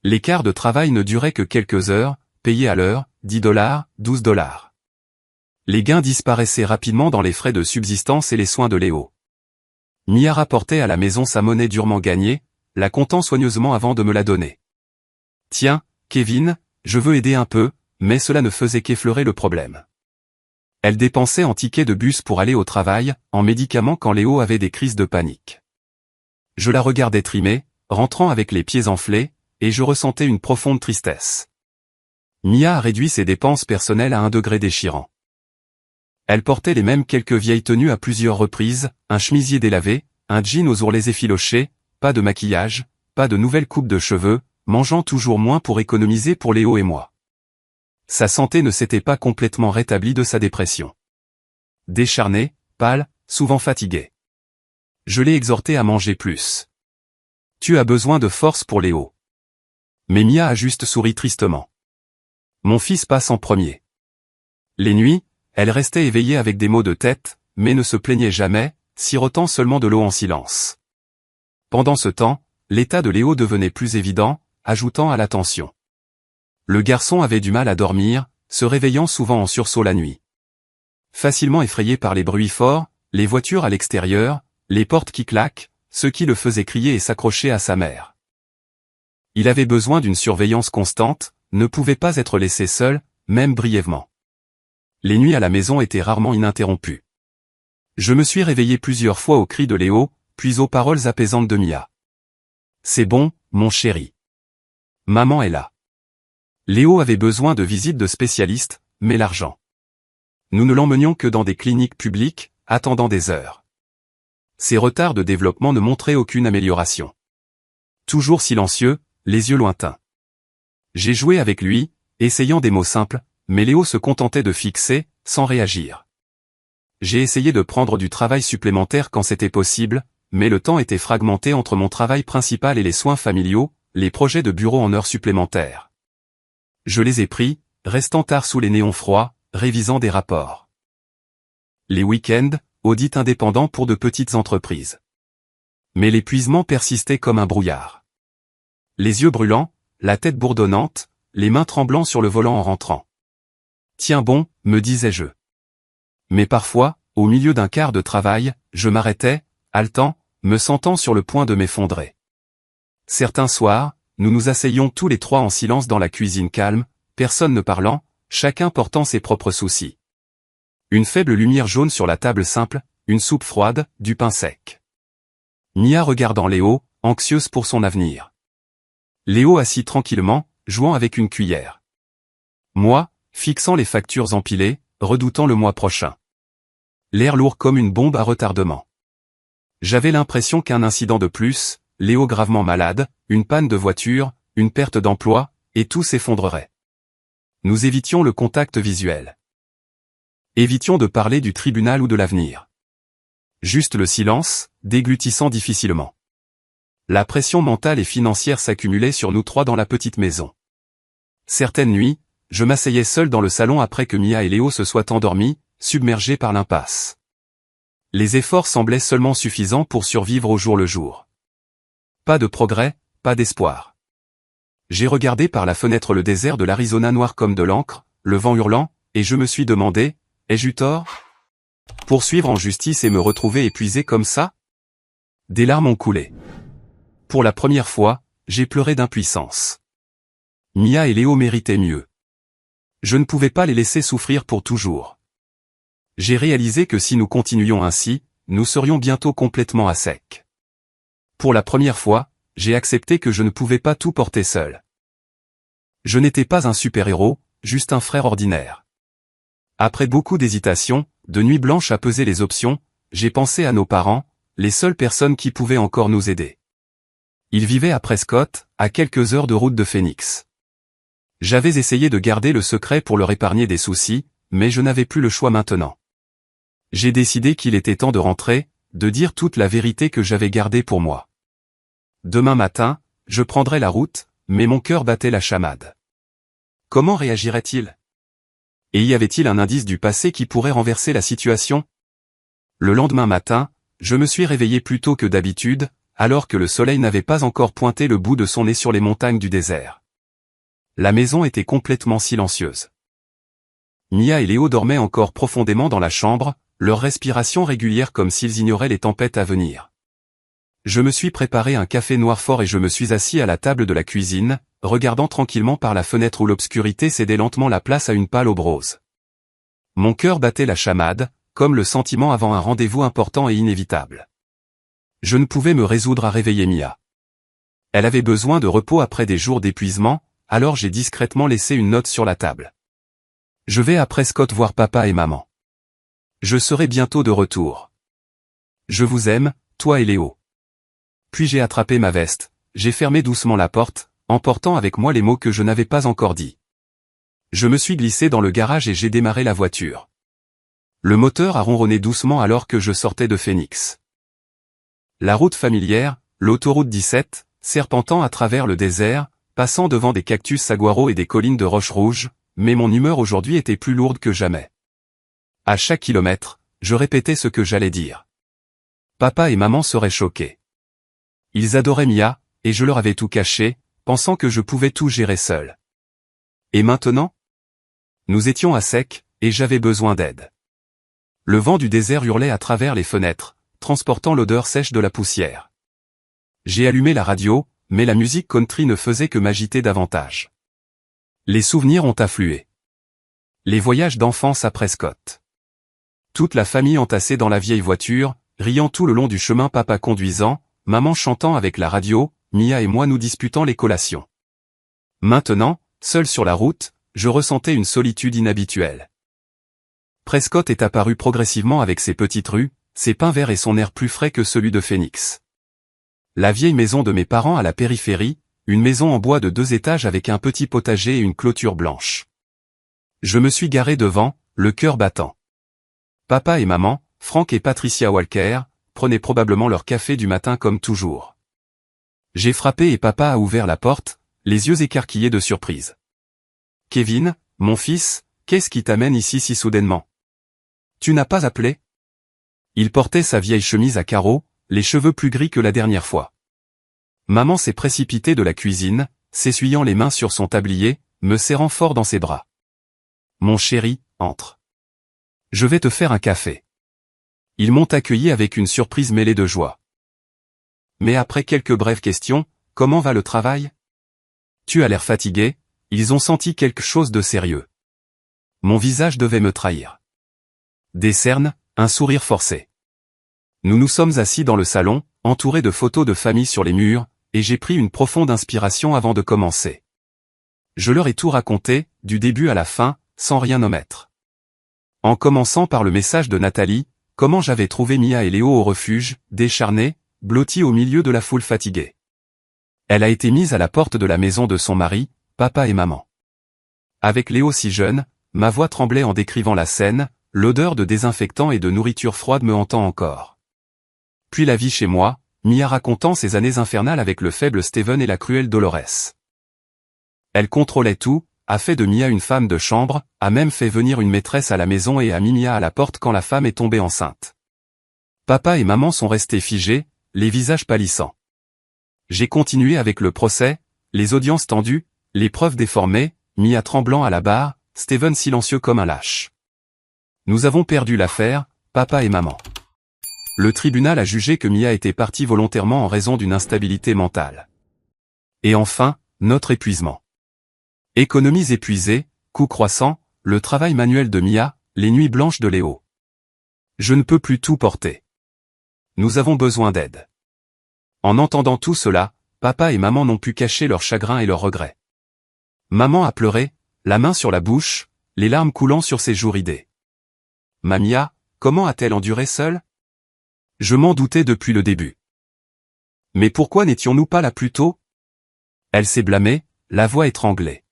A: L'écart de travail ne durait que quelques heures, payé à l'heure, 10 $, 12 $. Les gains disparaissaient rapidement dans les frais de subsistance et les soins de Léo. Mia rapportait à la maison sa monnaie durement gagnée, la comptant soigneusement avant de me la donner. « Tiens, Kevin, je veux aider un peu, mais cela ne faisait qu'effleurer le problème. » Elle dépensait en tickets de bus pour aller au travail, en médicaments quand Léo avait des crises de panique. Je la regardais trimer, rentrant avec les pieds enflés, et je ressentais une profonde tristesse. Mia a réduit ses dépenses personnelles à un degré déchirant. Elle portait les mêmes quelques vieilles tenues à plusieurs reprises, un chemisier délavé, un jean aux ourlets effilochés, pas de maquillage, pas de nouvelles coupes de cheveux, mangeant toujours moins pour économiser pour Léo et moi. Sa santé ne s'était pas complètement rétablie de sa dépression. Décharnée, pâle, souvent fatiguée. Je l'ai exhortée à manger plus. « Tu as besoin de force pour Léo. » Mais Mia a juste souri tristement. « Mon fils passe en premier. » Les nuits, elle restait éveillée avec des maux de tête, mais ne se plaignait jamais, sirotant seulement de l'eau en silence. Pendant ce temps, l'état de Léo devenait plus évident, ajoutant à la tension. Le garçon avait du mal à dormir, se réveillant souvent en sursaut la nuit. Facilement effrayé par les bruits forts, les voitures à l'extérieur, les portes qui claquent, ce qui le faisait crier et s'accrocher à sa mère. Il avait besoin d'une surveillance constante, ne pouvait pas être laissé seul, même brièvement. Les nuits à la maison étaient rarement ininterrompues. Je me suis réveillé plusieurs fois aux cris de Léo, puis aux paroles apaisantes de Mia. « C'est bon, mon chéri. Maman est là. » Léo avait besoin de visites de spécialistes, mais l'argent. Nous ne l'emmenions que dans des cliniques publiques, attendant des heures. Ses retards de développement ne montraient aucune amélioration. Toujours silencieux, les yeux lointains. J'ai joué avec lui, essayant des mots simples, mais Léo se contentait de fixer, sans réagir. J'ai essayé de prendre du travail supplémentaire quand c'était possible, mais le temps était fragmenté entre mon travail principal et les soins familiaux, les projets de bureau en heures supplémentaires. Je les ai pris, restant tard sous les néons froids, révisant des rapports. Les week-ends, audit indépendant pour de petites entreprises. Mais l'épuisement persistait comme un brouillard. Les yeux brûlants, la tête bourdonnante, les mains tremblant sur le volant en rentrant. « Tiens bon, me disais-je. » Mais parfois, au milieu d'un quart de travail, je m'arrêtais, haletant, me sentant sur le point de m'effondrer. Certains soirs, nous nous asseyions tous les trois en silence dans la cuisine calme, personne ne parlant, chacun portant ses propres soucis. Une faible lumière jaune sur la table simple, une soupe froide, du pain sec. Mia regardant Léo, anxieuse pour son avenir. Léo assis tranquillement, jouant avec une cuillère. Moi, fixant les factures empilées, redoutant le mois prochain. L'air lourd comme une bombe à retardement. J'avais l'impression qu'un incident de plus, Léo gravement malade, une panne de voiture, une perte d'emploi, et tout s'effondrerait. Nous évitions le contact visuel. Évitions de parler du tribunal ou de l'avenir. Juste le silence, déglutissant difficilement. La pression mentale et financière s'accumulait sur nous trois dans la petite maison. Certaines nuits, je m'asseyais seul dans le salon après que Mia et Léo se soient endormis, submergés par l'impasse. Les efforts semblaient seulement suffisants pour survivre au jour le jour. Pas de progrès, pas d'espoir. J'ai regardé par la fenêtre le désert de l'Arizona noir comme de l'encre, le vent hurlant, et je me suis demandé, ai-je eu tort? Poursuivre en justice et me retrouver épuisé comme ça? Des larmes ont coulé. Pour la première fois, j'ai pleuré d'impuissance. Mia et Léo méritaient mieux. Je ne pouvais pas les laisser souffrir pour toujours. J'ai réalisé que si nous continuions ainsi, nous serions bientôt complètement à sec. Pour la première fois, j'ai accepté que je ne pouvais pas tout porter seul. Je n'étais pas un super-héros, juste un frère ordinaire. Après beaucoup d'hésitations, de nuits blanches à peser les options, j'ai pensé à nos parents, les seules personnes qui pouvaient encore nous aider. Ils vivaient à Prescott, à quelques heures de route de Phoenix. J'avais essayé de garder le secret pour leur épargner des soucis, mais je n'avais plus le choix maintenant. J'ai décidé qu'il était temps de rentrer, de dire toute la vérité que j'avais gardée pour moi. Demain matin, je prendrai la route, mais mon cœur battait la chamade. Comment réagirait-il? Et y avait-il un indice du passé qui pourrait renverser la situation? Le lendemain matin, je me suis réveillé plus tôt que d'habitude, alors que le soleil n'avait pas encore pointé le bout de son nez sur les montagnes du désert. La maison était complètement silencieuse. Mia et Léo dormaient encore profondément dans la chambre, leur respiration régulière comme s'ils ignoraient les tempêtes à venir. Je me suis préparé un café noir fort et je me suis assis à la table de la cuisine, regardant tranquillement par la fenêtre où l'obscurité cédait lentement la place à une pâle aube rose. Mon cœur battait la chamade, comme le sentiment avant un rendez-vous important et inévitable. Je ne pouvais me résoudre à réveiller Mia. Elle avait besoin de repos après des jours d'épuisement, alors j'ai discrètement laissé une note sur la table. Je vais à Prescott voir papa et maman. Je serai bientôt de retour. Je vous aime, toi et Léo. Puis j'ai attrapé ma veste, j'ai fermé doucement la porte, emportant avec moi les mots que je n'avais pas encore dits. Je me suis glissé dans le garage et j'ai démarré la voiture. Le moteur a ronronné doucement alors que je sortais de Phoenix. La route familière, l'autoroute 17, serpentant à travers le désert, passant devant des cactus saguaro et des collines de roches rouges, mais mon humeur aujourd'hui était plus lourde que jamais. À chaque kilomètre, je répétais ce que j'allais dire. Papa et maman seraient choqués. Ils adoraient Mia, et je leur avais tout caché, pensant que je pouvais tout gérer seul. Et maintenant? Nous étions à sec, et j'avais besoin d'aide. Le vent du désert hurlait à travers les fenêtres, transportant l'odeur sèche de la poussière. J'ai allumé la radio, mais la musique country ne faisait que m'agiter davantage. Les souvenirs ont afflué. Les voyages d'enfance à Prescott. Toute la famille entassée dans la vieille voiture, riant tout le long du chemin, papa conduisant, maman chantant avec la radio, Mia et moi nous disputant les collations. Maintenant, seul sur la route, je ressentais une solitude inhabituelle. Prescott est apparu progressivement avec ses petites rues, ses pins verts et son air plus frais que celui de Phoenix. La vieille maison de mes parents à la périphérie, une maison en bois de 2 étages avec un petit potager et une clôture blanche. Je me suis garé devant, le cœur battant. Papa et maman, Frank et Patricia Walker, prenaient probablement leur café du matin comme toujours. J'ai frappé et papa a ouvert la porte, les yeux écarquillés de surprise. « Kevin, mon fils, qu'est-ce qui t'amène ici si soudainement? Tu n'as pas appelé ?» Il portait sa vieille chemise à carreaux, les cheveux plus gris que la dernière fois. Maman s'est précipitée de la cuisine, s'essuyant les mains sur son tablier, me serrant fort dans ses bras. « Mon chéri, entre. Je vais te faire un café. » Ils m'ont accueilli avec une surprise mêlée de joie. Mais après quelques brèves questions, « Comment va le travail? Tu as l'air fatigué ?» Ils ont senti quelque chose de sérieux. Mon visage devait me trahir. Des cernes, un sourire forcé. Nous nous sommes assis dans le salon, entourés de photos de famille sur les murs, et j'ai pris une profonde inspiration avant de commencer. Je leur ai tout raconté, du début à la fin, sans rien omettre. En commençant par le message de Nathalie, comment j'avais trouvé Mia et Léo au refuge, décharnés, blottis au milieu de la foule fatiguée. Elle a été mise à la porte de la maison de son mari, papa et maman. Avec Léo si jeune, ma voix tremblait en décrivant la scène, l'odeur de désinfectant et de nourriture froide me hantant encore. Puis la vie chez moi, Mia racontant ses années infernales avec le faible Steven et la cruelle Dolores. Elle contrôlait tout, a fait de Mia une femme de chambre, a même fait venir une maîtresse à la maison et a mis Mia à la porte quand la femme est tombée enceinte. Papa et maman sont restés figés, les visages pâlissants. J'ai continué avec le procès, les audiences tendues, les preuves déformées, Mia tremblant à la barre, Steven silencieux comme un lâche. Nous avons perdu l'affaire, papa et maman. Le tribunal a jugé que Mia était partie volontairement en raison d'une instabilité mentale. Et enfin, notre épuisement. Économies épuisées, coûts croissants, le travail manuel de Mia, les nuits blanches de Léo. Je ne peux plus tout porter. Nous avons besoin d'aide. En entendant tout cela, papa et maman n'ont pu cacher leur chagrin et leur regret. Maman a pleuré, la main sur la bouche, les larmes coulant sur ses joues ridées. Mia, comment a-t-elle enduré seule? Je m'en doutais depuis le début. Mais pourquoi n'étions-nous pas là plus tôt? Elle s'est blâmée, la voix étranglée.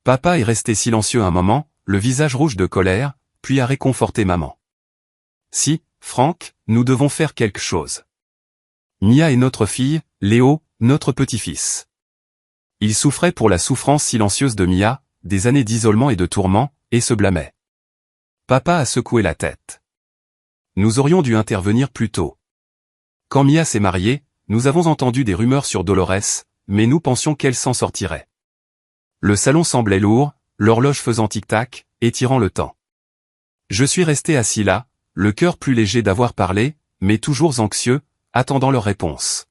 A: Papa est resté silencieux un moment, le visage rouge de colère, puis a réconforté maman. Si, Franck, nous devons faire quelque chose. Mia est notre fille, Léo, notre petit-fils. Il souffrait pour la souffrance silencieuse de Mia, des années d'isolement et de tourments, et se blâmait. Papa a secoué la tête. Nous aurions dû intervenir plus tôt. Quand Mia s'est mariée, nous avons entendu des rumeurs sur Dolores, mais nous pensions qu'elle s'en sortirait. Le salon semblait lourd, l'horloge faisant tic-tac, étirant le temps. Je suis resté assis là, le cœur plus léger d'avoir parlé, mais toujours anxieux, attendant leur réponse.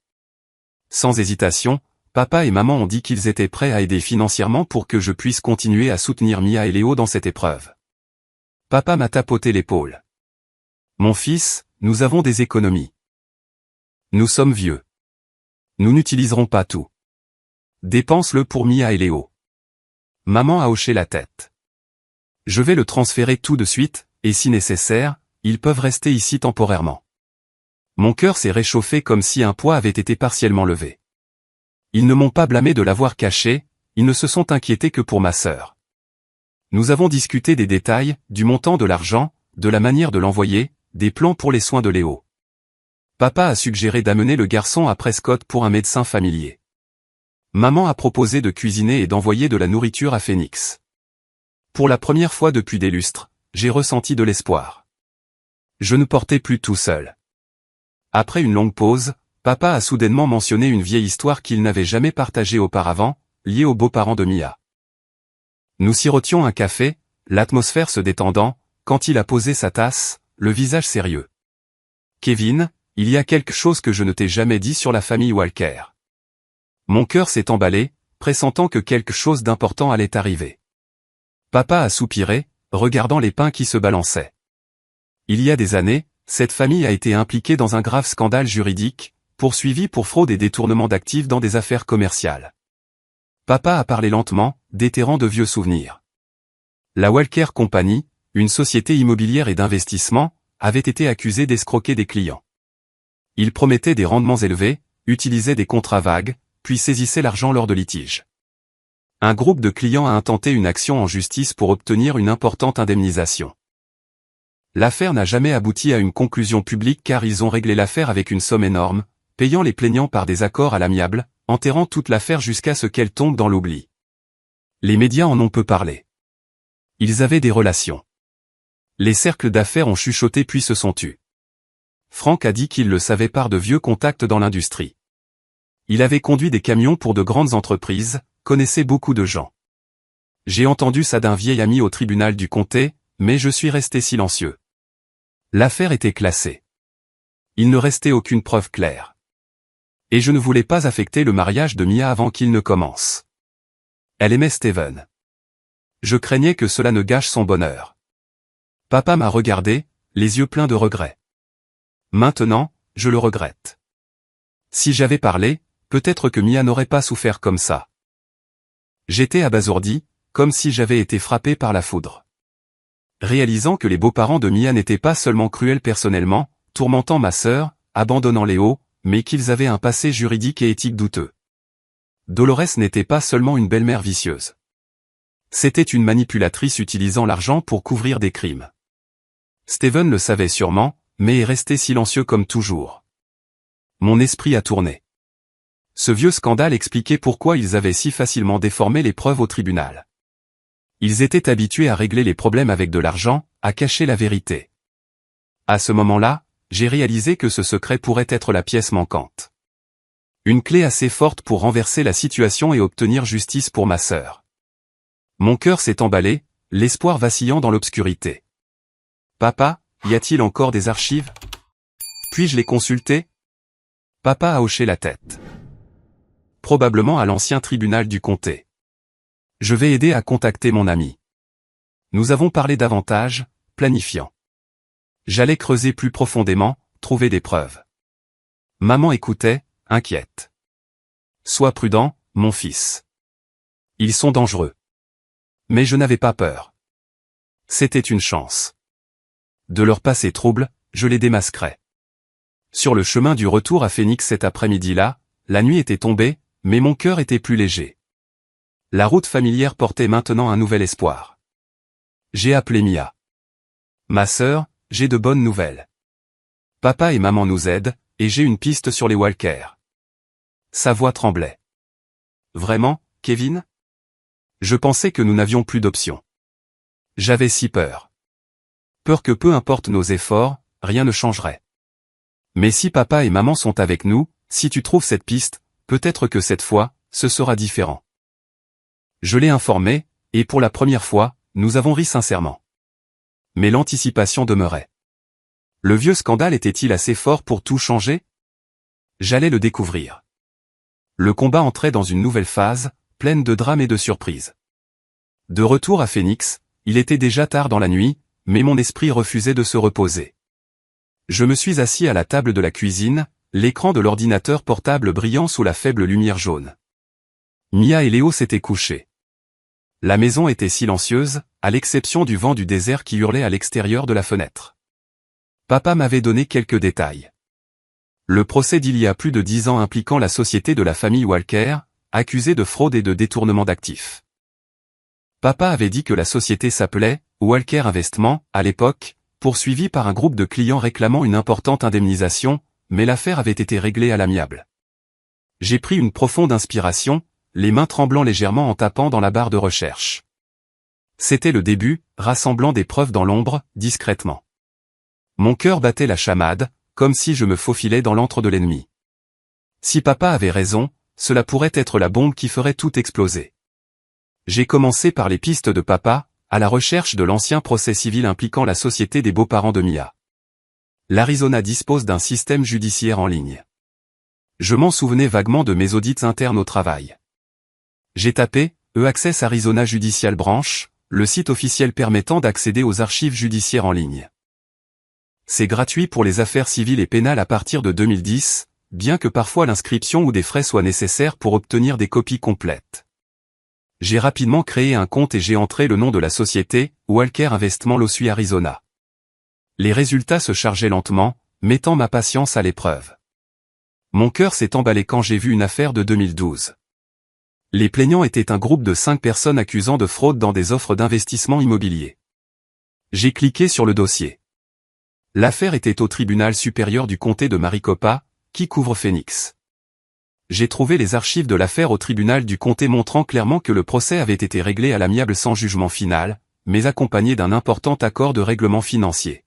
A: Sans hésitation, papa et maman ont dit qu'ils étaient prêts à aider financièrement pour que je puisse continuer à soutenir Mia et Léo dans cette épreuve. Papa m'a tapoté l'épaule. Mon fils, nous avons des économies. Nous sommes vieux. Nous n'utiliserons pas tout. Dépense-le pour Mia et Léo. Maman a hoché la tête. Je vais le transférer tout de suite, et si nécessaire, ils peuvent rester ici temporairement. Mon cœur s'est réchauffé comme si un poids avait été partiellement levé. Ils ne m'ont pas blâmé de l'avoir caché, ils ne se sont inquiétés que pour ma sœur. Nous avons discuté des détails, du montant de l'argent, de la manière de l'envoyer, des plans pour les soins de Léo. Papa a suggéré d'amener le garçon à Prescott pour un médecin familier. Maman a proposé de cuisiner et d'envoyer de la nourriture à Phoenix. Pour la première fois depuis des lustres, j'ai ressenti de l'espoir. Je ne portais plus tout seul. Après une longue pause, papa a soudainement mentionné une vieille histoire qu'il n'avait jamais partagée auparavant, liée aux beaux-parents de Mia. Nous sirotions un café, l'atmosphère se détendant, quand il a posé sa tasse, le visage sérieux. Kevin, il y a quelque chose que je ne t'ai jamais dit sur la famille Walker. Mon cœur s'est emballé, pressentant que quelque chose d'important allait arriver. Papa a soupiré, regardant les pains qui se balançaient. Il y a des années, cette famille a été impliquée dans un grave scandale juridique, poursuivie pour fraude et détournement d'actifs dans des affaires commerciales. Papa a parlé lentement, déterrant de vieux souvenirs. La Walker Company, une société immobilière et d'investissement, avait été accusée d'escroquer des clients. Ils promettaient des rendements élevés, utilisaient des contrats vagues, puis saisissaient l'argent lors de litiges. Un groupe de clients a intenté une action en justice pour obtenir une importante indemnisation. L'affaire n'a jamais abouti à une conclusion publique car ils ont réglé l'affaire avec une somme énorme, payant les plaignants par des accords à l'amiable, enterrant toute l'affaire jusqu'à ce qu'elle tombe dans l'oubli. Les médias en ont peu parlé. Ils avaient des relations. Les cercles d'affaires ont chuchoté puis se sont tus. Franck a dit qu'il le savait par de vieux contacts dans l'industrie. Il avait conduit des camions pour de grandes entreprises, connaissait beaucoup de gens. J'ai entendu ça d'un vieil ami au tribunal du comté, mais je suis resté silencieux. L'affaire était classée. Il ne restait aucune preuve claire. Et je ne voulais pas affecter le mariage de Mia avant qu'il ne commence. Elle aimait Steven. Je craignais que cela ne gâche son bonheur. Papa m'a regardé, les yeux pleins de regret. Maintenant, je le regrette. Si j'avais parlé, peut-être que Mia n'aurait pas souffert comme ça. J'étais abasourdi, comme si j'avais été frappé par la foudre. Réalisant que les beaux-parents de Mia n'étaient pas seulement cruels personnellement, tourmentant ma sœur, abandonnant Léo, mais qu'ils avaient un passé juridique et éthique douteux. Dolores n'était pas seulement une belle-mère vicieuse. C'était une manipulatrice utilisant l'argent pour couvrir des crimes. Steven le savait sûrement, mais est resté silencieux comme toujours. Mon esprit a tourné. Ce vieux scandale expliquait pourquoi ils avaient si facilement déformé les preuves au tribunal. Ils étaient habitués à régler les problèmes avec de l'argent, à cacher la vérité. À ce moment-là, j'ai réalisé que ce secret pourrait être la pièce manquante. Une clé assez forte pour renverser la situation et obtenir justice pour ma sœur. Mon cœur s'est emballé, L'espoir vacillant dans l'obscurité. Papa, y a-t-il encore des archives? Puis-je les consulter? Papa a hoché la tête. Probablement à l'ancien tribunal du comté. Je vais aider à contacter mon ami. Nous avons parlé davantage, planifiant. J'allais creuser plus profondément, trouver des preuves. Maman écoutait, inquiète. Sois prudent, mon fils. Ils sont dangereux. Mais je n'avais pas peur. C'était une chance. De leur passé trouble, je les démasquerais. Sur le chemin du retour à Phoenix cet après-midi-là, la nuit était tombée, mais mon cœur était plus léger. La route familière portait maintenant un nouvel espoir. J'ai appelé Mia. Ma sœur, j'ai de bonnes nouvelles. Papa et maman nous aident, et j'ai une piste sur les Walker. Sa voix tremblait. Vraiment, Kevin? Je pensais que nous n'avions plus d'options. J'avais si peur. Peur que peu importe nos efforts, rien ne changerait. Mais si papa et maman sont avec nous, si tu trouves cette piste, peut-être que cette fois, ce sera différent. Je l'ai informé, et pour la première fois, nous avons ri sincèrement. Mais l'anticipation demeurait. Le vieux scandale était-il assez fort pour tout changer? J'allais le découvrir. Le combat entrait dans une nouvelle phase, pleine de drames et de surprises. De retour à Phoenix, il était déjà tard dans la nuit, mais mon esprit refusait de se reposer. Je me suis assis à la table de la cuisine, l'écran de l'ordinateur portable brillant sous la faible lumière jaune. Mia et Léo s'étaient couchés. La maison était silencieuse, à l'exception du vent du désert qui hurlait à l'extérieur de la fenêtre. Papa m'avait donné quelques détails. Le procès d'il y a plus de 10 ans impliquant la société de la famille Walker, accusée de fraude et de détournement d'actifs. Papa avait dit que la société s'appelait Walker Investment, à l'époque, poursuivie par un groupe de clients réclamant une importante indemnisation, mais l'affaire avait été réglée à l'amiable. J'ai pris une profonde inspiration, les mains tremblant légèrement en tapant dans la barre de recherche. C'était le début, rassemblant des preuves dans l'ombre, discrètement. Mon cœur battait la chamade, comme si je me faufilais dans l'antre de l'ennemi. Si papa avait raison, cela pourrait être la bombe qui ferait tout exploser. J'ai commencé par les pistes de papa, à la recherche de l'ancien procès civil impliquant la société des beaux-parents de Mia. L'Arizona dispose d'un système judiciaire en ligne. Je m'en souvenais vaguement de mes audits internes au travail. J'ai tapé « E-Access Arizona Judicial Branch », le site officiel permettant d'accéder aux archives judiciaires en ligne. C'est gratuit pour les affaires civiles et pénales à partir de 2010, bien que parfois l'inscription ou des frais soient nécessaires pour obtenir des copies complètes. J'ai rapidement créé un compte et j'ai entré le nom de la société, Walker Investment Losui Arizona. Les résultats se chargeaient lentement, mettant ma patience à l'épreuve. Mon cœur s'est emballé quand j'ai vu une affaire de 2012. Les plaignants étaient un groupe de 5 personnes accusant de fraude dans des offres d'investissement immobilier. J'ai cliqué sur le dossier. L'affaire était au tribunal supérieur du comté de Maricopa, qui couvre Phoenix. J'ai trouvé les archives de l'affaire au tribunal du comté montrant clairement que le procès avait été réglé à l'amiable sans jugement final, mais accompagné d'un important accord de règlement financier.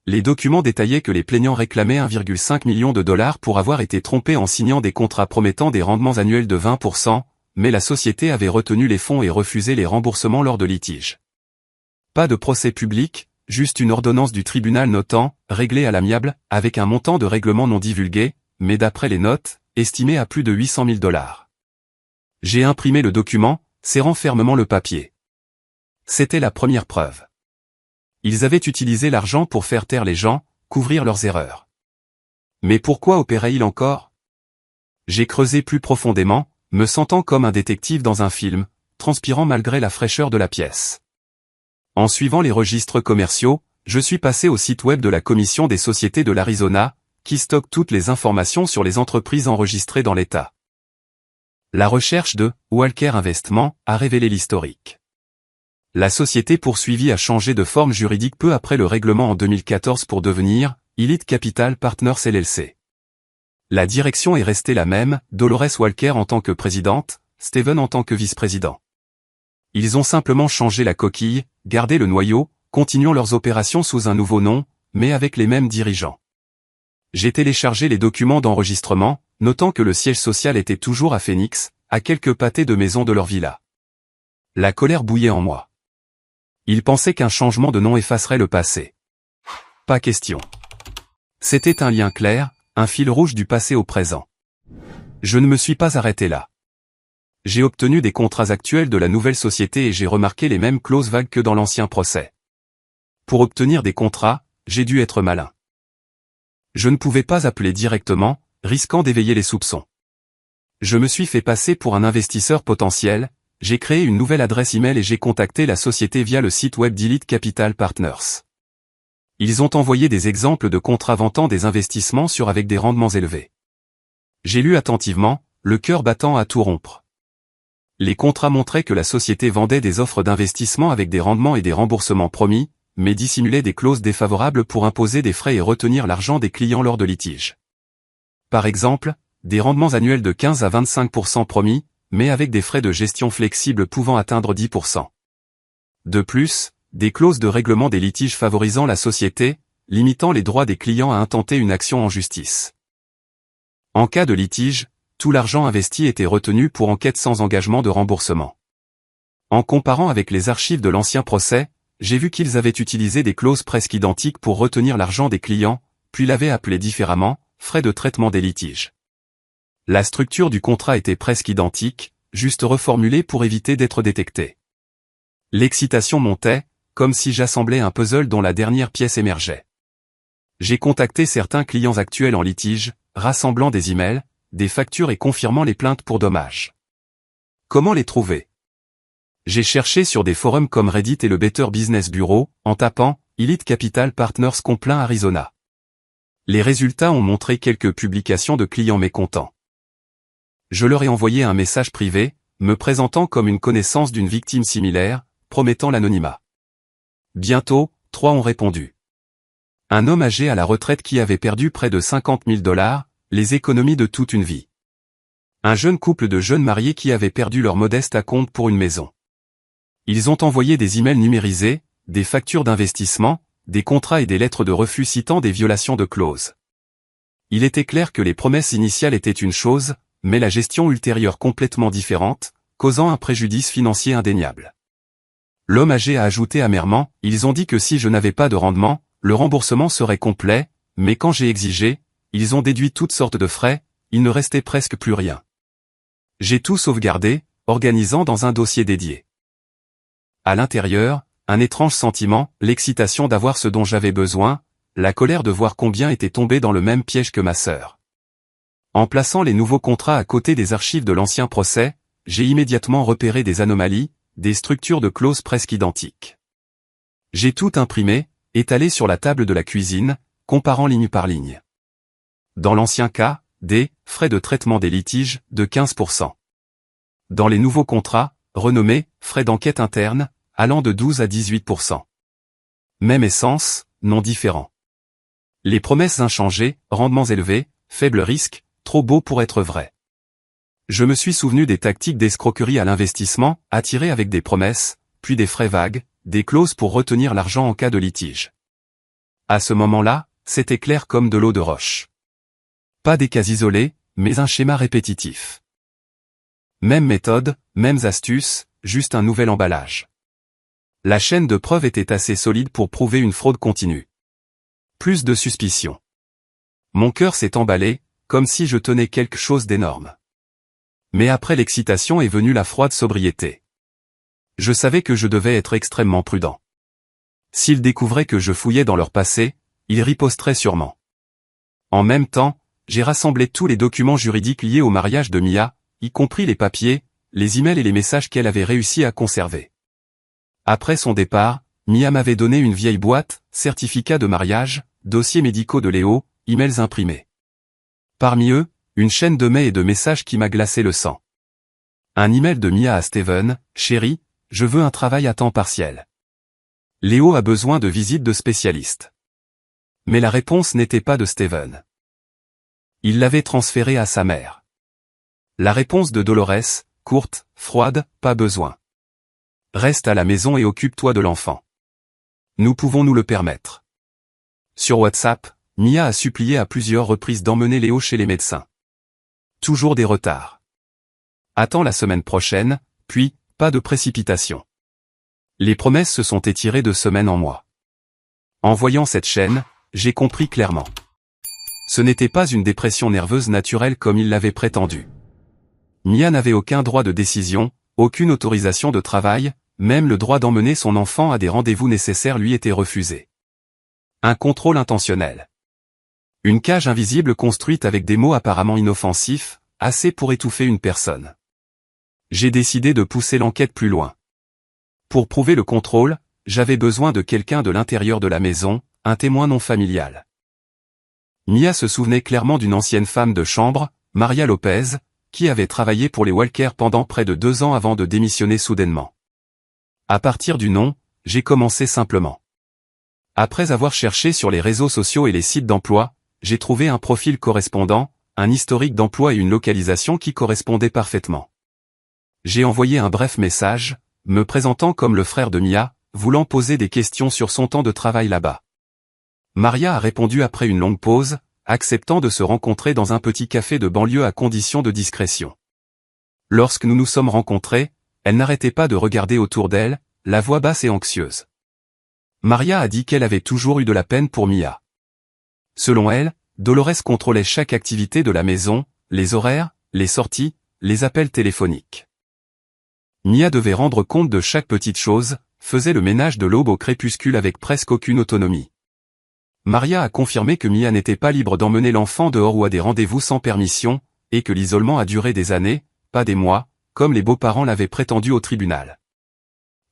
A: Les documents détaillaient que les plaignants réclamaient 1,5 million de dollars pour avoir été trompés en signant des contrats promettant des rendements annuels de 20%, mais la société avait retenu les fonds et refusé les remboursements lors de litiges. Pas de procès public, juste une ordonnance du tribunal notant, réglé à l'amiable, avec un montant de règlement non divulgué, mais d'après les notes, estimé à plus de 800 000 dollars. J'ai imprimé le document, serrant fermement le papier. C'était la première preuve. Ils avaient utilisé l'argent pour faire taire les gens, couvrir leurs erreurs. Mais pourquoi opéraient-ils encore? J'ai creusé plus profondément, me sentant comme un détective dans un film, transpirant malgré la fraîcheur de la pièce. En suivant les registres commerciaux, je suis passé au site web de la Commission des sociétés de l'Arizona, qui stocke toutes les informations sur les entreprises enregistrées dans l'État. La recherche de Walker Investment a révélé l'historique. La société poursuivie a changé de forme juridique peu après le règlement en 2014 pour devenir Elite Capital Partners LLC. La direction est restée la même, Dolores Walker en tant que présidente, Steven en tant que vice-président. Ils ont simplement changé la coquille, gardé le noyau, continuant leurs opérations sous un nouveau nom, mais avec les mêmes dirigeants. J'ai téléchargé les documents d'enregistrement, notant que le siège social était toujours à Phoenix, à quelques pâtés de maison de leur villa. La colère bouillait en moi. Il pensait qu'un changement de nom effacerait le passé. Pas question. C'était un lien clair, un fil rouge du passé au présent. Je ne me suis pas arrêté là. J'ai obtenu des contrats actuels de la nouvelle société et j'ai remarqué les mêmes clauses vagues que dans l'ancien procès. Pour obtenir des contrats, j'ai dû être malin. Je ne pouvais pas appeler directement, risquant d'éveiller les soupçons. Je me suis fait passer pour un investisseur potentiel, j'ai créé une nouvelle adresse email et j'ai contacté la société via le site web d'Elite Capital Partners. Ils ont envoyé des exemples de contrats vantant des investissements sûrs avec des rendements élevés. J'ai lu attentivement, le cœur battant à tout rompre. Les contrats montraient que la société vendait des offres d'investissement avec des rendements et des remboursements promis, mais dissimulait des clauses défavorables pour imposer des frais et retenir l'argent des clients lors de litiges. Par exemple, des rendements annuels de 15 à 25% promis, mais avec des frais de gestion flexibles pouvant atteindre 10%. De plus, des clauses de règlement des litiges favorisant la société, limitant les droits des clients à intenter une action en justice. En cas de litige, tout l'argent investi était retenu pour enquête sans engagement de remboursement. En comparant avec les archives de l'ancien procès, j'ai vu qu'ils avaient utilisé des clauses presque identiques pour retenir l'argent des clients, puis l'avaient appelé différemment, frais de traitement des litiges. La structure du contrat était presque identique, juste reformulée pour éviter d'être détecté. L'excitation montait, comme si j'assemblais un puzzle dont la dernière pièce émergeait. J'ai contacté certains clients actuels en litige, rassemblant des emails, des factures et confirmant les plaintes pour dommages. Comment les trouver? J'ai cherché sur des forums comme Reddit et le Better Business Bureau, en tapant « Elite Capital Partners complaint Arizona ». Les résultats ont montré quelques publications de clients mécontents. Je leur ai envoyé un message privé, me présentant comme une connaissance d'une victime similaire, promettant l'anonymat. Bientôt, 3 ont répondu. Un homme âgé à la retraite qui avait perdu près de 50 000 $, les économies de toute une vie. Un jeune couple de jeunes mariés qui avaient perdu leur modeste acompte pour une maison. Ils ont envoyé des emails numérisés, des factures d'investissement, des contrats et des lettres de refus citant des violations de clauses. Il était clair que les promesses initiales étaient une chose, mais la gestion ultérieure complètement différente, causant un préjudice financier indéniable. L'homme âgé a ajouté amèrement, « Ils ont dit que si je n'avais pas de rendement, le remboursement serait complet, mais quand j'ai exigé, ils ont déduit toutes sortes de frais, il ne restait presque plus rien. J'ai tout sauvegardé, organisant dans un dossier dédié. » À l'intérieur, un étrange sentiment, l'excitation d'avoir ce dont j'avais besoin, la colère de voir combien était tombé dans le même piège que ma sœur. En plaçant les nouveaux contrats à côté des archives de l'ancien procès, j'ai immédiatement repéré des anomalies, des structures de clauses presque identiques. J'ai tout imprimé, étalé sur la table de la cuisine, comparant ligne par ligne. Dans l'ancien cas, des « frais de traitement des litiges » de 15%. Dans les nouveaux contrats, renommés « frais d'enquête interne » allant de 12 à 18%. Même essence, nom différent. Les promesses inchangées, rendements élevés, faible risque, trop beau pour être vrai. Je me suis souvenu des tactiques d'escroquerie à l'investissement, attirées avec des promesses, puis des frais vagues, des clauses pour retenir l'argent en cas de litige. À ce moment-là, c'était clair comme de l'eau de roche. Pas des cas isolés, mais un schéma répétitif. Même méthode, mêmes astuces, juste un nouvel emballage. La chaîne de preuves était assez solide pour prouver une fraude continue. Plus de suspicion. Mon cœur s'est emballé, comme si je tenais quelque chose d'énorme. Mais après l'excitation est venue la froide sobriété. Je savais que je devais être extrêmement prudent. S'ils découvraient que je fouillais dans leur passé, ils riposteraient sûrement. En même temps, j'ai rassemblé tous les documents juridiques liés au mariage de Mia, y compris les papiers, les emails et les messages qu'elle avait réussi à conserver. Après son départ, Mia m'avait donné une vieille boîte, certificat de mariage, dossiers médicaux de Léo, emails imprimés. Parmi eux, une chaîne de mails et de messages qui m'a glacé le sang. Un email de Mia à Steven, « Chérie, je veux un travail à temps partiel. Léo a besoin de visites de spécialistes. » Mais la réponse n'était pas de Steven. Il l'avait transférée à sa mère. La réponse de Dolores, courte, froide, pas besoin. Reste à la maison et occupe-toi de l'enfant. Nous pouvons nous le permettre. Sur WhatsApp, Mia a supplié à plusieurs reprises d'emmener Léo chez les médecins. Toujours des retards. Attends la semaine prochaine, puis, pas de précipitation. Les promesses se sont étirées de semaine en mois. En voyant cette chaîne, j'ai compris clairement. Ce n'était pas une dépression nerveuse naturelle comme il l'avait prétendu. Mia n'avait aucun droit de décision, aucune autorisation de travail, même le droit d'emmener son enfant à des rendez-vous nécessaires lui était refusé. Un contrôle intentionnel. Une cage invisible construite avec des mots apparemment inoffensifs, assez pour étouffer une personne. J'ai décidé de pousser l'enquête plus loin. Pour prouver le contrôle, j'avais besoin de quelqu'un de l'intérieur de la maison, un témoin non familial. Mia se souvenait clairement d'une ancienne femme de chambre, Maria Lopez, qui avait travaillé pour les Walker pendant près de 2 ans avant de démissionner soudainement. À partir du nom, j'ai commencé simplement. Après avoir cherché sur les réseaux sociaux et les sites d'emploi, j'ai trouvé un profil correspondant, un historique d'emploi et une localisation qui correspondaient parfaitement. J'ai envoyé un bref message, me présentant comme le frère de Mia, voulant poser des questions sur son temps de travail là-bas. Maria a répondu après une longue pause, acceptant de se rencontrer dans un petit café de banlieue à condition de discrétion. Lorsque nous nous sommes rencontrés, elle n'arrêtait pas de regarder autour d'elle, la voix basse et anxieuse. Maria a dit qu'elle avait toujours eu de la peine pour Mia. Selon elle, Dolores contrôlait chaque activité de la maison, les horaires, les sorties, les appels téléphoniques. Mia devait rendre compte de chaque petite chose, faisait le ménage de l'aube au crépuscule avec presque aucune autonomie. Maria a confirmé que Mia n'était pas libre d'emmener l'enfant dehors ou à des rendez-vous sans permission, et que l'isolement a duré des années, pas des mois, comme les beaux-parents l'avaient prétendu au tribunal.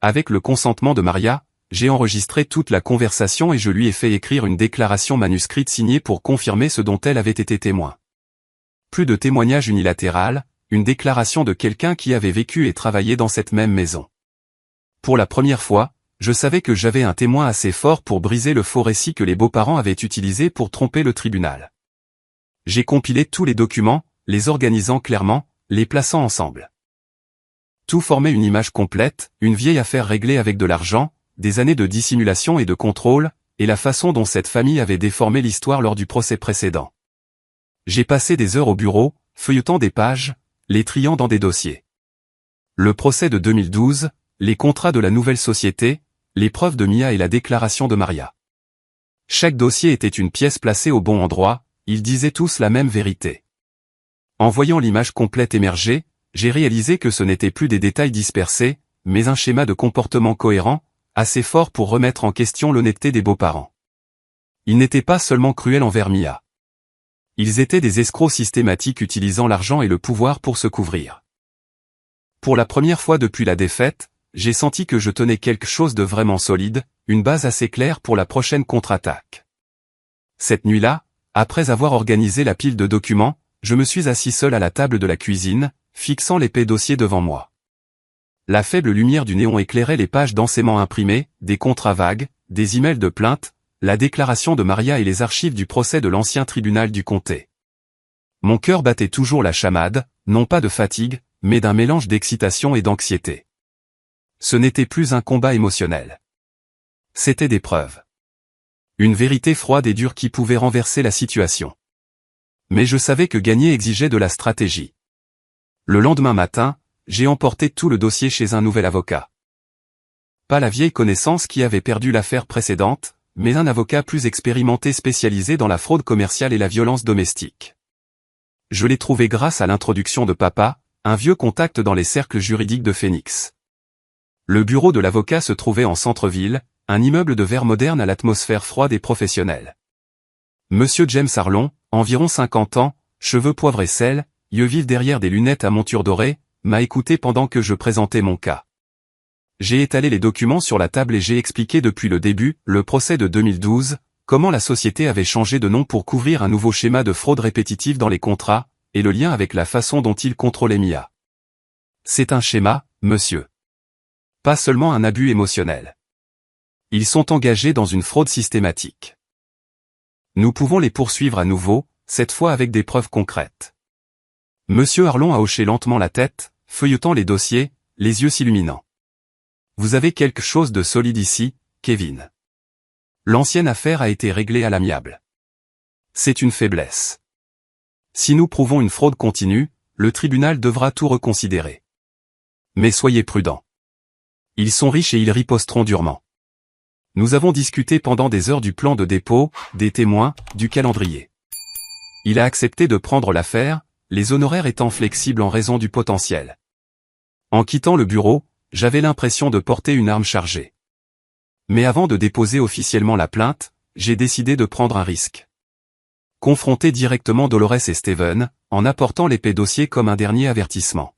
A: Avec le consentement de Maria, j'ai enregistré toute la conversation et je lui ai fait écrire une déclaration manuscrite signée pour confirmer ce dont elle avait été témoin. Plus de témoignage unilatéral, une déclaration de quelqu'un qui avait vécu et travaillé dans cette même maison. Pour la première fois, je savais que j'avais un témoin assez fort pour briser le faux récit que les beaux-parents avaient utilisé pour tromper le tribunal. J'ai compilé tous les documents, les organisant clairement, les plaçant ensemble. Tout formait une image complète, une vieille affaire réglée avec de l'argent, des années de dissimulation et de contrôle, et la façon dont cette famille avait déformé l'histoire lors du procès précédent. J'ai passé des heures au bureau, feuilletant des pages, les triant dans des dossiers. Le procès de 2012, les contrats de la nouvelle société, les preuves de Mia et la déclaration de Maria. Chaque dossier était une pièce placée au bon endroit, ils disaient tous la même vérité. En voyant l'image complète émerger, j'ai réalisé que ce n'était plus des détails dispersés, mais un schéma de comportement cohérent, assez fort pour remettre en question l'honnêteté des beaux-parents. Ils n'étaient pas seulement cruels envers Mia. Ils étaient des escrocs systématiques utilisant l'argent et le pouvoir pour se couvrir. Pour la première fois depuis la défaite, j'ai senti que je tenais quelque chose de vraiment solide, une base assez claire pour la prochaine contre-attaque. Cette nuit-là, après avoir organisé la pile de documents, je me suis assis seul à la table de la cuisine, fixant l'épais dossier devant moi. La faible lumière du néon éclairait les pages densément imprimées, des contrats vagues, des emails de plainte, la déclaration de Maria et les archives du procès de l'ancien tribunal du comté. Mon cœur battait toujours la chamade, non pas de fatigue, mais d'un mélange d'excitation et d'anxiété. Ce n'était plus un combat émotionnel. C'était des preuves. Une vérité froide et dure qui pouvait renverser la situation. Mais je savais que gagner exigeait de la stratégie. Le lendemain matin, j'ai emporté tout le dossier chez un nouvel avocat. Pas la vieille connaissance qui avait perdu l'affaire précédente, mais un avocat plus expérimenté spécialisé dans la fraude commerciale et la violence domestique. Je l'ai trouvé grâce à l'introduction de papa, un vieux contact dans les cercles juridiques de Phoenix. Le bureau de l'avocat se trouvait en centre-ville, un immeuble de verre moderne à l'atmosphère froide et professionnelle. Monsieur James Arlon, environ 50 ans, cheveux poivre et sel, yeux vifs derrière des lunettes à monture dorée, m'a écouté pendant que je présentais mon cas. J'ai étalé les documents sur la table et j'ai expliqué depuis le début, le procès de 2012, comment la société avait changé de nom pour couvrir un nouveau schéma de fraude répétitive dans les contrats, et le lien avec la façon dont il contrôlait Mia. C'est un schéma, monsieur. Pas seulement un abus émotionnel. Ils sont engagés dans une fraude systématique. Nous pouvons les poursuivre à nouveau, cette fois avec des preuves concrètes. Monsieur Arlon a hoché lentement la tête, feuilletant les dossiers, les yeux s'illuminant. Vous avez quelque chose de solide ici, Kevin. L'ancienne affaire a été réglée à l'amiable. C'est une faiblesse. Si nous prouvons une fraude continue, le tribunal devra tout reconsidérer. Mais soyez prudents. Ils sont riches et ils riposteront durement. Nous avons discuté pendant des heures du plan de dépôt, des témoins, du calendrier. Il a accepté de prendre l'affaire, les honoraires étant flexibles en raison du potentiel. En quittant le bureau, j'avais l'impression de porter une arme chargée. Mais avant de déposer officiellement la plainte, j'ai décidé de prendre un risque. Confronter directement Dolores et Steven, en apportant l'épais dossier comme un dernier avertissement.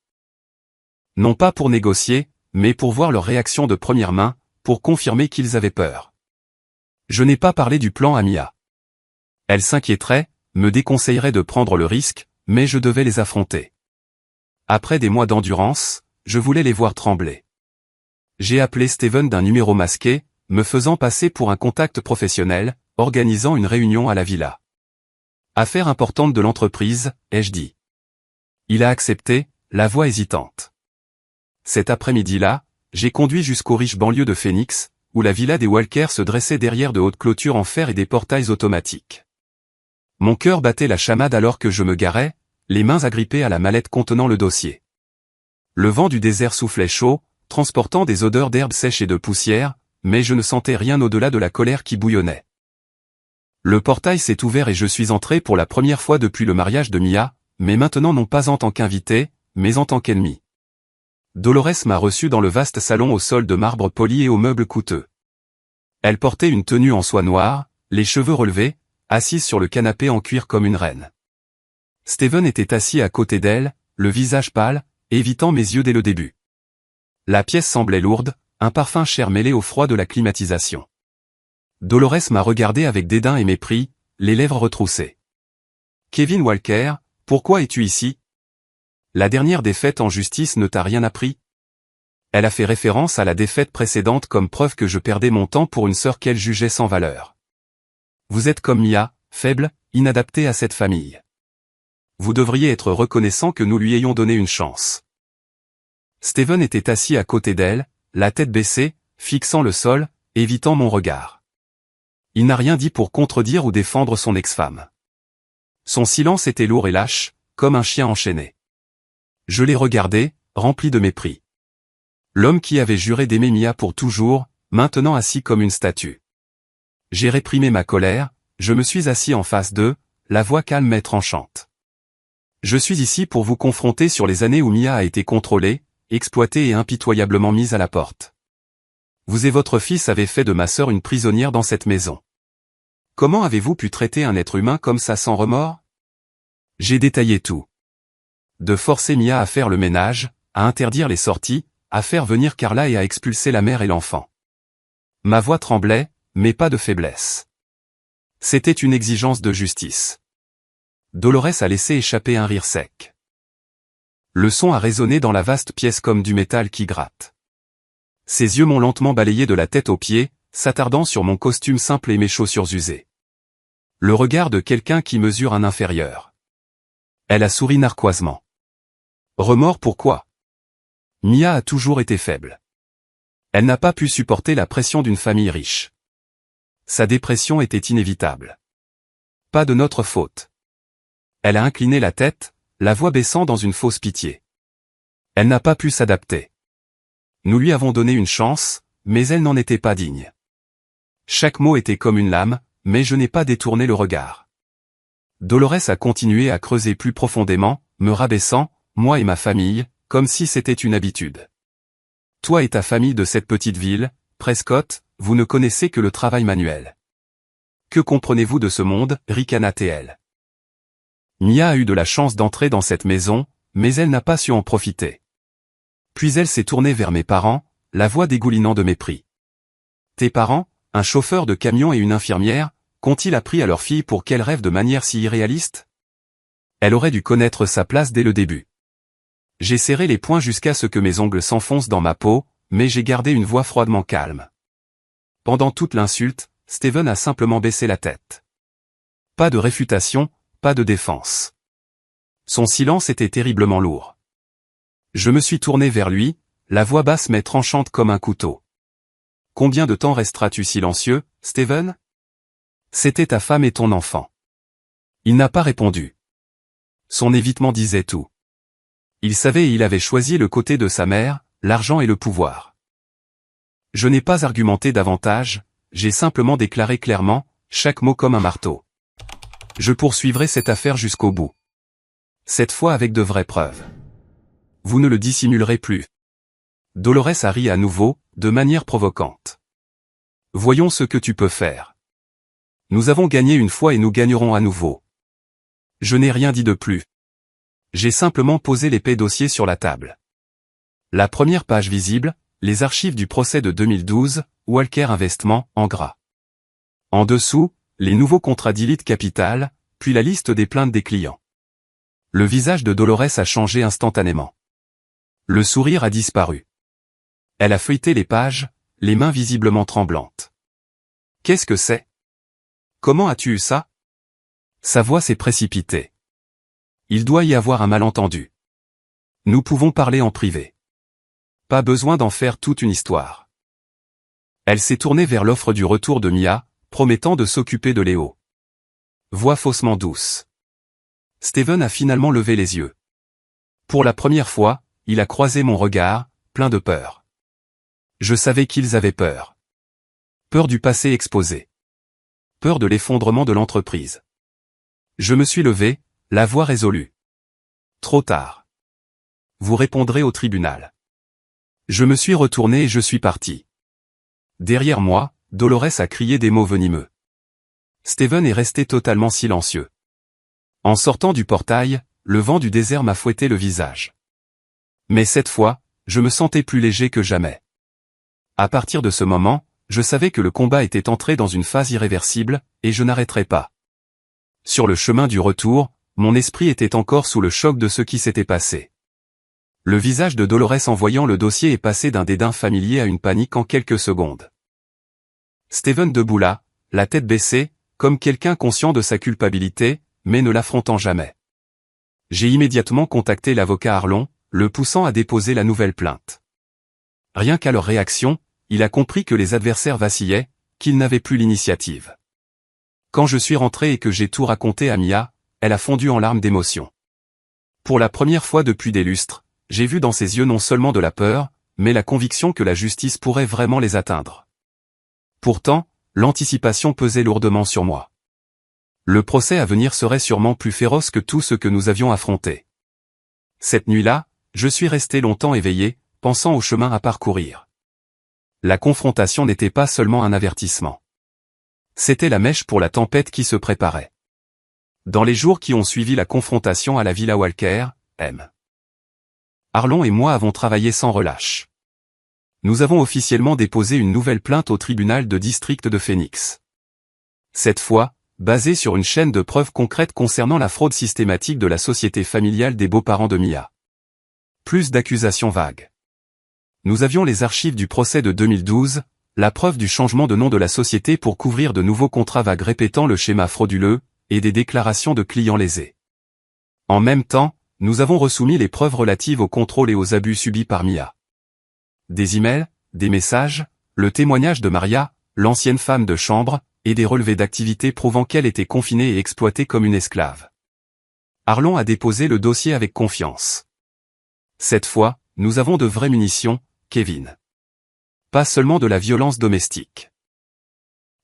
A: Non pas pour négocier, mais pour voir leur réaction de première main, pour confirmer qu'ils avaient peur. Je n'ai pas parlé du plan à Mia. Elle s'inquiéterait, me déconseillerait de prendre le risque, mais je devais les affronter. Après des mois d'endurance, je voulais les voir trembler. J'ai appelé Steven d'un numéro masqué, me faisant passer pour un contact professionnel, organisant une réunion à la villa. Affaire importante de l'entreprise, ai-je dit. Il a accepté, la voix hésitante. Cet après-midi-là, j'ai conduit jusqu'aux riches banlieues de Phoenix, où la villa des Walker se dressait derrière de hautes clôtures en fer et des portails automatiques. Mon cœur battait la chamade alors que je me garais, les mains agrippées à la mallette contenant le dossier. Le vent du désert soufflait chaud, transportant des odeurs d'herbes sèches et de poussière, mais je ne sentais rien au-delà de la colère qui bouillonnait. Le portail s'est ouvert et je suis entré pour la première fois depuis le mariage de Mia, mais maintenant non pas en tant qu'invité, mais en tant qu'ennemi. Dolores m'a reçu dans le vaste salon au sol de marbre poli et aux meubles coûteux. Elle portait une tenue en soie noire, les cheveux relevés, assise sur le canapé en cuir comme une reine. Steven était assis à côté d'elle, le visage pâle, évitant mes yeux dès le début. La pièce semblait lourde, un parfum cher mêlé au froid de la climatisation. Dolores m'a regardé avec dédain et mépris, les lèvres retroussées. « Kevin Walker, pourquoi es-tu ici ? La dernière défaite en justice ne t'a rien appris ?» Elle a fait référence à la défaite précédente comme preuve que je perdais mon temps pour une sœur qu'elle jugeait sans valeur. « Vous êtes comme Mia, faible, inadaptée à cette famille. Vous devriez être reconnaissant que nous lui ayons donné une chance. » Steven était assis à côté d'elle, la tête baissée, fixant le sol, évitant mon regard. Il n'a rien dit pour contredire ou défendre son ex-femme. Son silence était lourd et lâche, comme un chien enchaîné. Je l'ai regardé, rempli de mépris. L'homme qui avait juré d'aimer Mia pour toujours, maintenant assis comme une statue. J'ai réprimé ma colère, je me suis assis en face d'eux, la voix calme mais tranchante. Je suis ici pour vous confronter sur les années où Mia a été contrôlée, exploitée et impitoyablement mise à la porte. Vous et votre fils avez fait de ma sœur une prisonnière dans cette maison. Comment avez-vous pu traiter un être humain comme ça sans remords ? J'ai détaillé tout. De forcer Mia à faire le ménage, à interdire les sorties, à faire venir Carla et à expulser la mère et l'enfant. Ma voix tremblait, mais pas de faiblesse. C'était une exigence de justice. Dolores a laissé échapper un rire sec. Le son a résonné dans la vaste pièce comme du métal qui gratte. Ses yeux m'ont lentement balayé de la tête aux pieds, s'attardant sur mon costume simple et mes chaussures usées. Le regard de quelqu'un qui mesure un inférieur. Elle a souri narquoisement. Remords pourquoi ? Mia a toujours été faible. Elle n'a pas pu supporter la pression d'une famille riche. Sa dépression était inévitable. Pas de notre faute. Elle a incliné la tête, la voix baissant dans une fausse pitié. Elle n'a pas pu s'adapter. Nous lui avons donné une chance, mais elle n'en était pas digne. Chaque mot était comme une lame, mais je n'ai pas détourné le regard. Dolores a continué à creuser plus profondément, me rabaissant, moi et ma famille, comme si c'était une habitude. Toi et ta famille de cette petite ville, Prescott, vous ne connaissez que le travail manuel. Que comprenez-vous de ce monde, ricana-t-elle. Mia a eu de la chance d'entrer dans cette maison, mais elle n'a pas su en profiter. Puis elle s'est tournée vers mes parents, la voix dégoulinant de mépris. Tes parents, un chauffeur de camion et une infirmière, qu'ont-ils appris à leur fille pour qu'elle rêve de manière si irréaliste ? Elle aurait dû connaître sa place dès le début. J'ai serré les poings jusqu'à ce que mes ongles s'enfoncent dans ma peau, mais j'ai gardé une voix froidement calme. Pendant toute l'insulte, Steven a simplement baissé la tête. Pas de réfutation, pas de défense. Son silence était terriblement lourd. Je me suis tourné vers lui, la voix basse mais tranchante comme un couteau. Combien de temps resteras-tu silencieux, Steven ? C'était ta femme et ton enfant. Il n'a pas répondu. Son évitement disait tout. Il savait et il avait choisi le côté de sa mère, l'argent et le pouvoir. Je n'ai pas argumenté davantage, j'ai simplement déclaré clairement, chaque mot comme un marteau. Je poursuivrai cette affaire jusqu'au bout. Cette fois avec de vraies preuves. Vous ne le dissimulerez plus. Dolores a ri à nouveau, de manière provocante. Voyons ce que tu peux faire. Nous avons gagné une fois et nous gagnerons à nouveau. Je n'ai rien dit de plus. J'ai simplement posé l'épais dossier sur la table. La première page visible, les archives du procès de 2012, Walker Investment, en gras. En dessous, les nouveaux contrats d'Elite Capital, puis la liste des plaintes des clients. Le visage de Dolores a changé instantanément. Le sourire a disparu. Elle a feuilleté les pages, les mains visiblement tremblantes. Qu'est-ce que c'est? Comment as-tu eu ça? Sa voix s'est précipitée. Il doit y avoir un malentendu. Nous pouvons parler en privé. Pas besoin d'en faire toute une histoire. Elle s'est tournée vers l'offre du retour de Mia, promettant de s'occuper de Léo. Voix faussement douce. Steven a finalement levé les yeux. Pour la première fois, il a croisé mon regard, plein de peur. Je savais qu'ils avaient peur. Peur du passé exposé. Peur de l'effondrement de l'entreprise. Je me suis levé, la voix résolue. Trop tard. Vous répondrez au tribunal. Je me suis retourné et je suis parti. Derrière moi, Dolores a crié des mots venimeux. Steven est resté totalement silencieux. En sortant du portail, le vent du désert m'a fouetté le visage. Mais cette fois, je me sentais plus léger que jamais. À partir de ce moment, je savais que le combat était entré dans une phase irréversible, et je n'arrêterais pas. Sur le chemin du retour, mon esprit était encore sous le choc de ce qui s'était passé. Le visage de Dolores en voyant le dossier est passé d'un dédain familier à une panique en quelques secondes. Steven debout là, la tête baissée, comme quelqu'un conscient de sa culpabilité, mais ne l'affrontant jamais. J'ai immédiatement contacté l'avocat Arlon, le poussant à déposer la nouvelle plainte. Rien qu'à leur réaction, il a compris que les adversaires vacillaient, qu'ils n'avaient plus l'initiative. Quand je suis rentré et que j'ai tout raconté à Mia, elle a fondu en larmes d'émotion. Pour la première fois depuis des lustres, j'ai vu dans ses yeux non seulement de la peur, mais la conviction que la justice pourrait vraiment les atteindre. Pourtant, l'anticipation pesait lourdement sur moi. Le procès à venir serait sûrement plus féroce que tout ce que nous avions affronté. Cette nuit-là, je suis resté longtemps éveillé, pensant au chemin à parcourir. La confrontation n'était pas seulement un avertissement. C'était la mèche pour la tempête qui se préparait. Dans les jours qui ont suivi la confrontation à la Villa Walker, M. Arlon et moi avons travaillé sans relâche. Nous avons officiellement déposé une nouvelle plainte au tribunal de district de Phoenix. Cette fois, basée sur une chaîne de preuves concrètes concernant la fraude systématique de la société familiale des beaux-parents de Mia. Plus d'accusations vagues. Nous avions les archives du procès de 2012, la preuve du changement de nom de la société pour couvrir de nouveaux contrats vagues répétant le schéma frauduleux, et des déclarations de clients lésés. En même temps, nous avons resoumis les preuves relatives aux contrôles et aux abus subis par Mia. Des emails, des messages, le témoignage de Maria, l'ancienne femme de chambre, et des relevés d'activité prouvant qu'elle était confinée et exploitée comme une esclave. Arlon a déposé le dossier avec confiance. Cette fois, nous avons de vraies munitions, Kevin. Pas seulement de la violence domestique.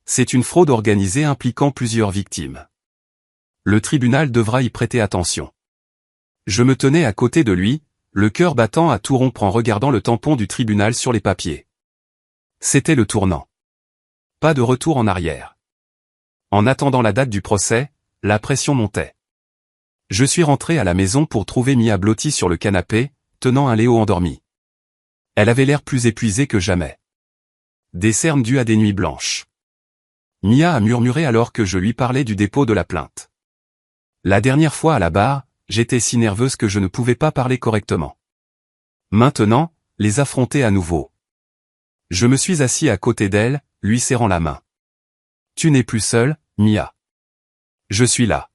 A: C'est une fraude organisée impliquant plusieurs victimes. Le tribunal devra y prêter attention. Je me tenais à côté de lui, le cœur battant à tout rompre en regardant le tampon du tribunal sur les papiers. C'était le tournant. Pas de retour en arrière. En attendant la date du procès, la pression montait. Je suis rentré à la maison pour trouver Mia blottie sur le canapé, tenant un Léo endormi. Elle avait l'air plus épuisée que jamais. Des cernes dues à des nuits blanches. Mia a murmuré alors que je lui parlais du dépôt de la plainte. La dernière fois à la barre, j'étais si nerveuse que je ne pouvais pas parler correctement. Maintenant, les affronter à nouveau. Je me suis assis à côté d'elle, lui serrant la main. Tu n'es plus seule, Mia. Je suis là.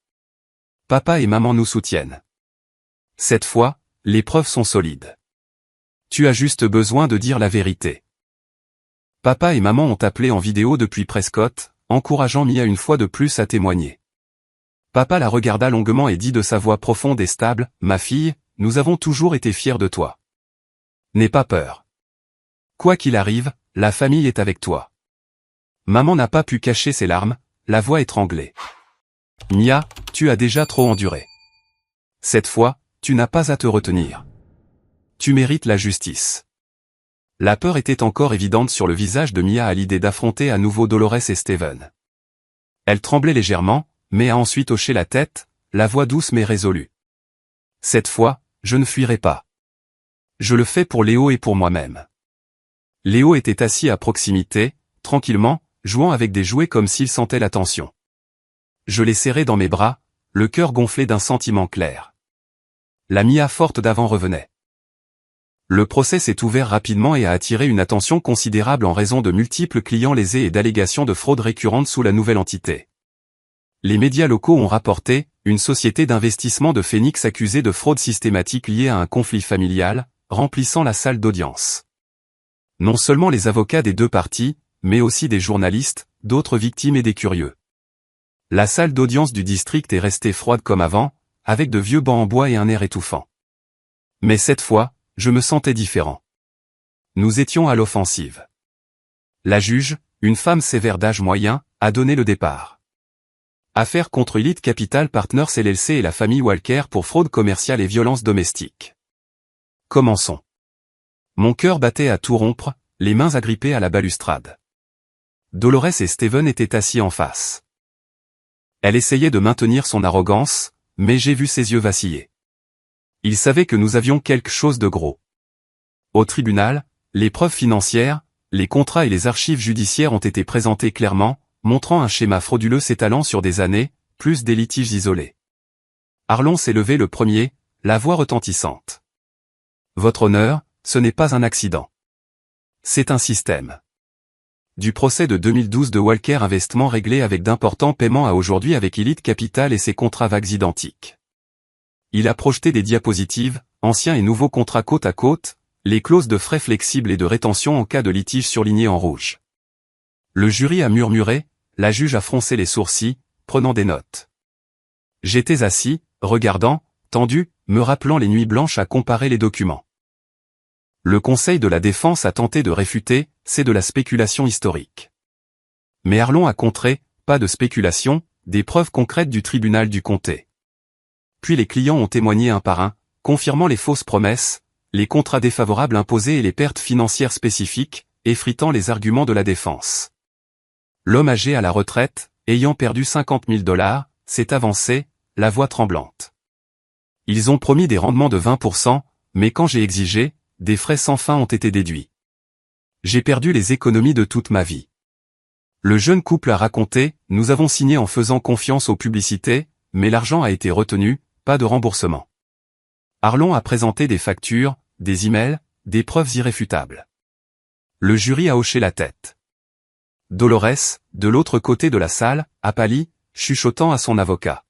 A: Papa et maman nous soutiennent. Cette fois, les preuves sont solides. Tu as juste besoin de dire la vérité. Papa et maman ont appelé en vidéo depuis Prescott, encourageant Mia une fois de plus à témoigner. Papa la regarda longuement et dit de sa voix profonde et stable, « Ma fille, nous avons toujours été fiers de toi. N'aie pas peur. Quoi qu'il arrive, la famille est avec toi. Maman n'a pas pu cacher ses larmes, la voix étranglée. Mia, tu as déjà trop enduré. Cette fois, tu n'as pas à te retenir. Tu mérites la justice. La peur était encore évidente sur le visage de Mia à l'idée d'affronter à nouveau Dolores et Steven. Elle tremblait légèrement, mais a ensuite hoché la tête, la voix douce mais résolue. Cette fois, je ne fuirai pas. Je le fais pour Léo et pour moi-même. Léo était assis à proximité, tranquillement, jouant avec des jouets comme s'il sentait la tension. Je l'ai serré dans mes bras, le cœur gonflé d'un sentiment clair. La Mia forte d'avant revenait. Le procès s'est ouvert rapidement et a attiré une attention considérable en raison de multiples clients lésés et d'allégations de fraude récurrentes sous la nouvelle entité. Les médias locaux ont rapporté, une société d'investissement de Phoenix accusée de fraude systématique liée à un conflit familial, remplissant la salle d'audience. Non seulement les avocats des deux parties, mais aussi des journalistes, d'autres victimes et des curieux. La salle d'audience du district est restée froide comme avant, avec de vieux bancs en bois et un air étouffant. Mais cette fois, je me sentais différent. Nous étions à l'offensive. La juge, une femme sévère d'âge moyen, a donné le départ. Affaire contre Elite Capital Partners LLC et la famille Walker pour fraude commerciale et violence domestique. Commençons. Mon cœur battait à tout rompre, les mains agrippées à la balustrade. Dolores et Steven étaient assis en face. Elle essayait de maintenir son arrogance, mais j'ai vu ses yeux vaciller. Ils savaient que nous avions quelque chose de gros. Au tribunal, les preuves financières, les contrats et les archives judiciaires ont été présentés clairement, montrant un schéma frauduleux s'étalant sur des années, plus des litiges isolés. Arlon s'est levé le premier, la voix retentissante. Votre honneur, ce n'est pas un accident. C'est un système. Du procès de 2012 de Walker Investment réglé avec d'importants paiements à aujourd'hui avec Elite Capital et ses contrats vagues identiques. Il a projeté des diapositives, anciens et nouveaux contrats côte à côte, les clauses de frais flexibles et de rétention en cas de litige surlignées en rouge. Le jury a murmuré, la juge a froncé les sourcils, prenant des notes. J'étais assis, regardant, tendu, me rappelant les nuits blanches à comparer les documents. Le conseil de la défense a tenté de réfuter, c'est de la spéculation historique. Mais Arlon a contré, pas de spéculation, des preuves concrètes du tribunal du comté. Puis les clients ont témoigné un par un, confirmant les fausses promesses, les contrats défavorables imposés et les pertes financières spécifiques, effritant les arguments de la défense. L'homme âgé à la retraite, ayant perdu 50 000 $, s'est avancé, la voix tremblante. Ils ont promis des rendements de 20%, mais quand j'ai exigé, des frais sans fin ont été déduits. J'ai perdu les économies de toute ma vie. Le jeune couple a raconté, nous avons signé en faisant confiance aux publicités, mais l'argent a été retenu, pas de remboursement. Arlon a présenté des factures, des emails, des preuves irréfutables. Le jury a hoché la tête. Dolores, de l'autre côté de la salle, a pâli, chuchotant à son avocat.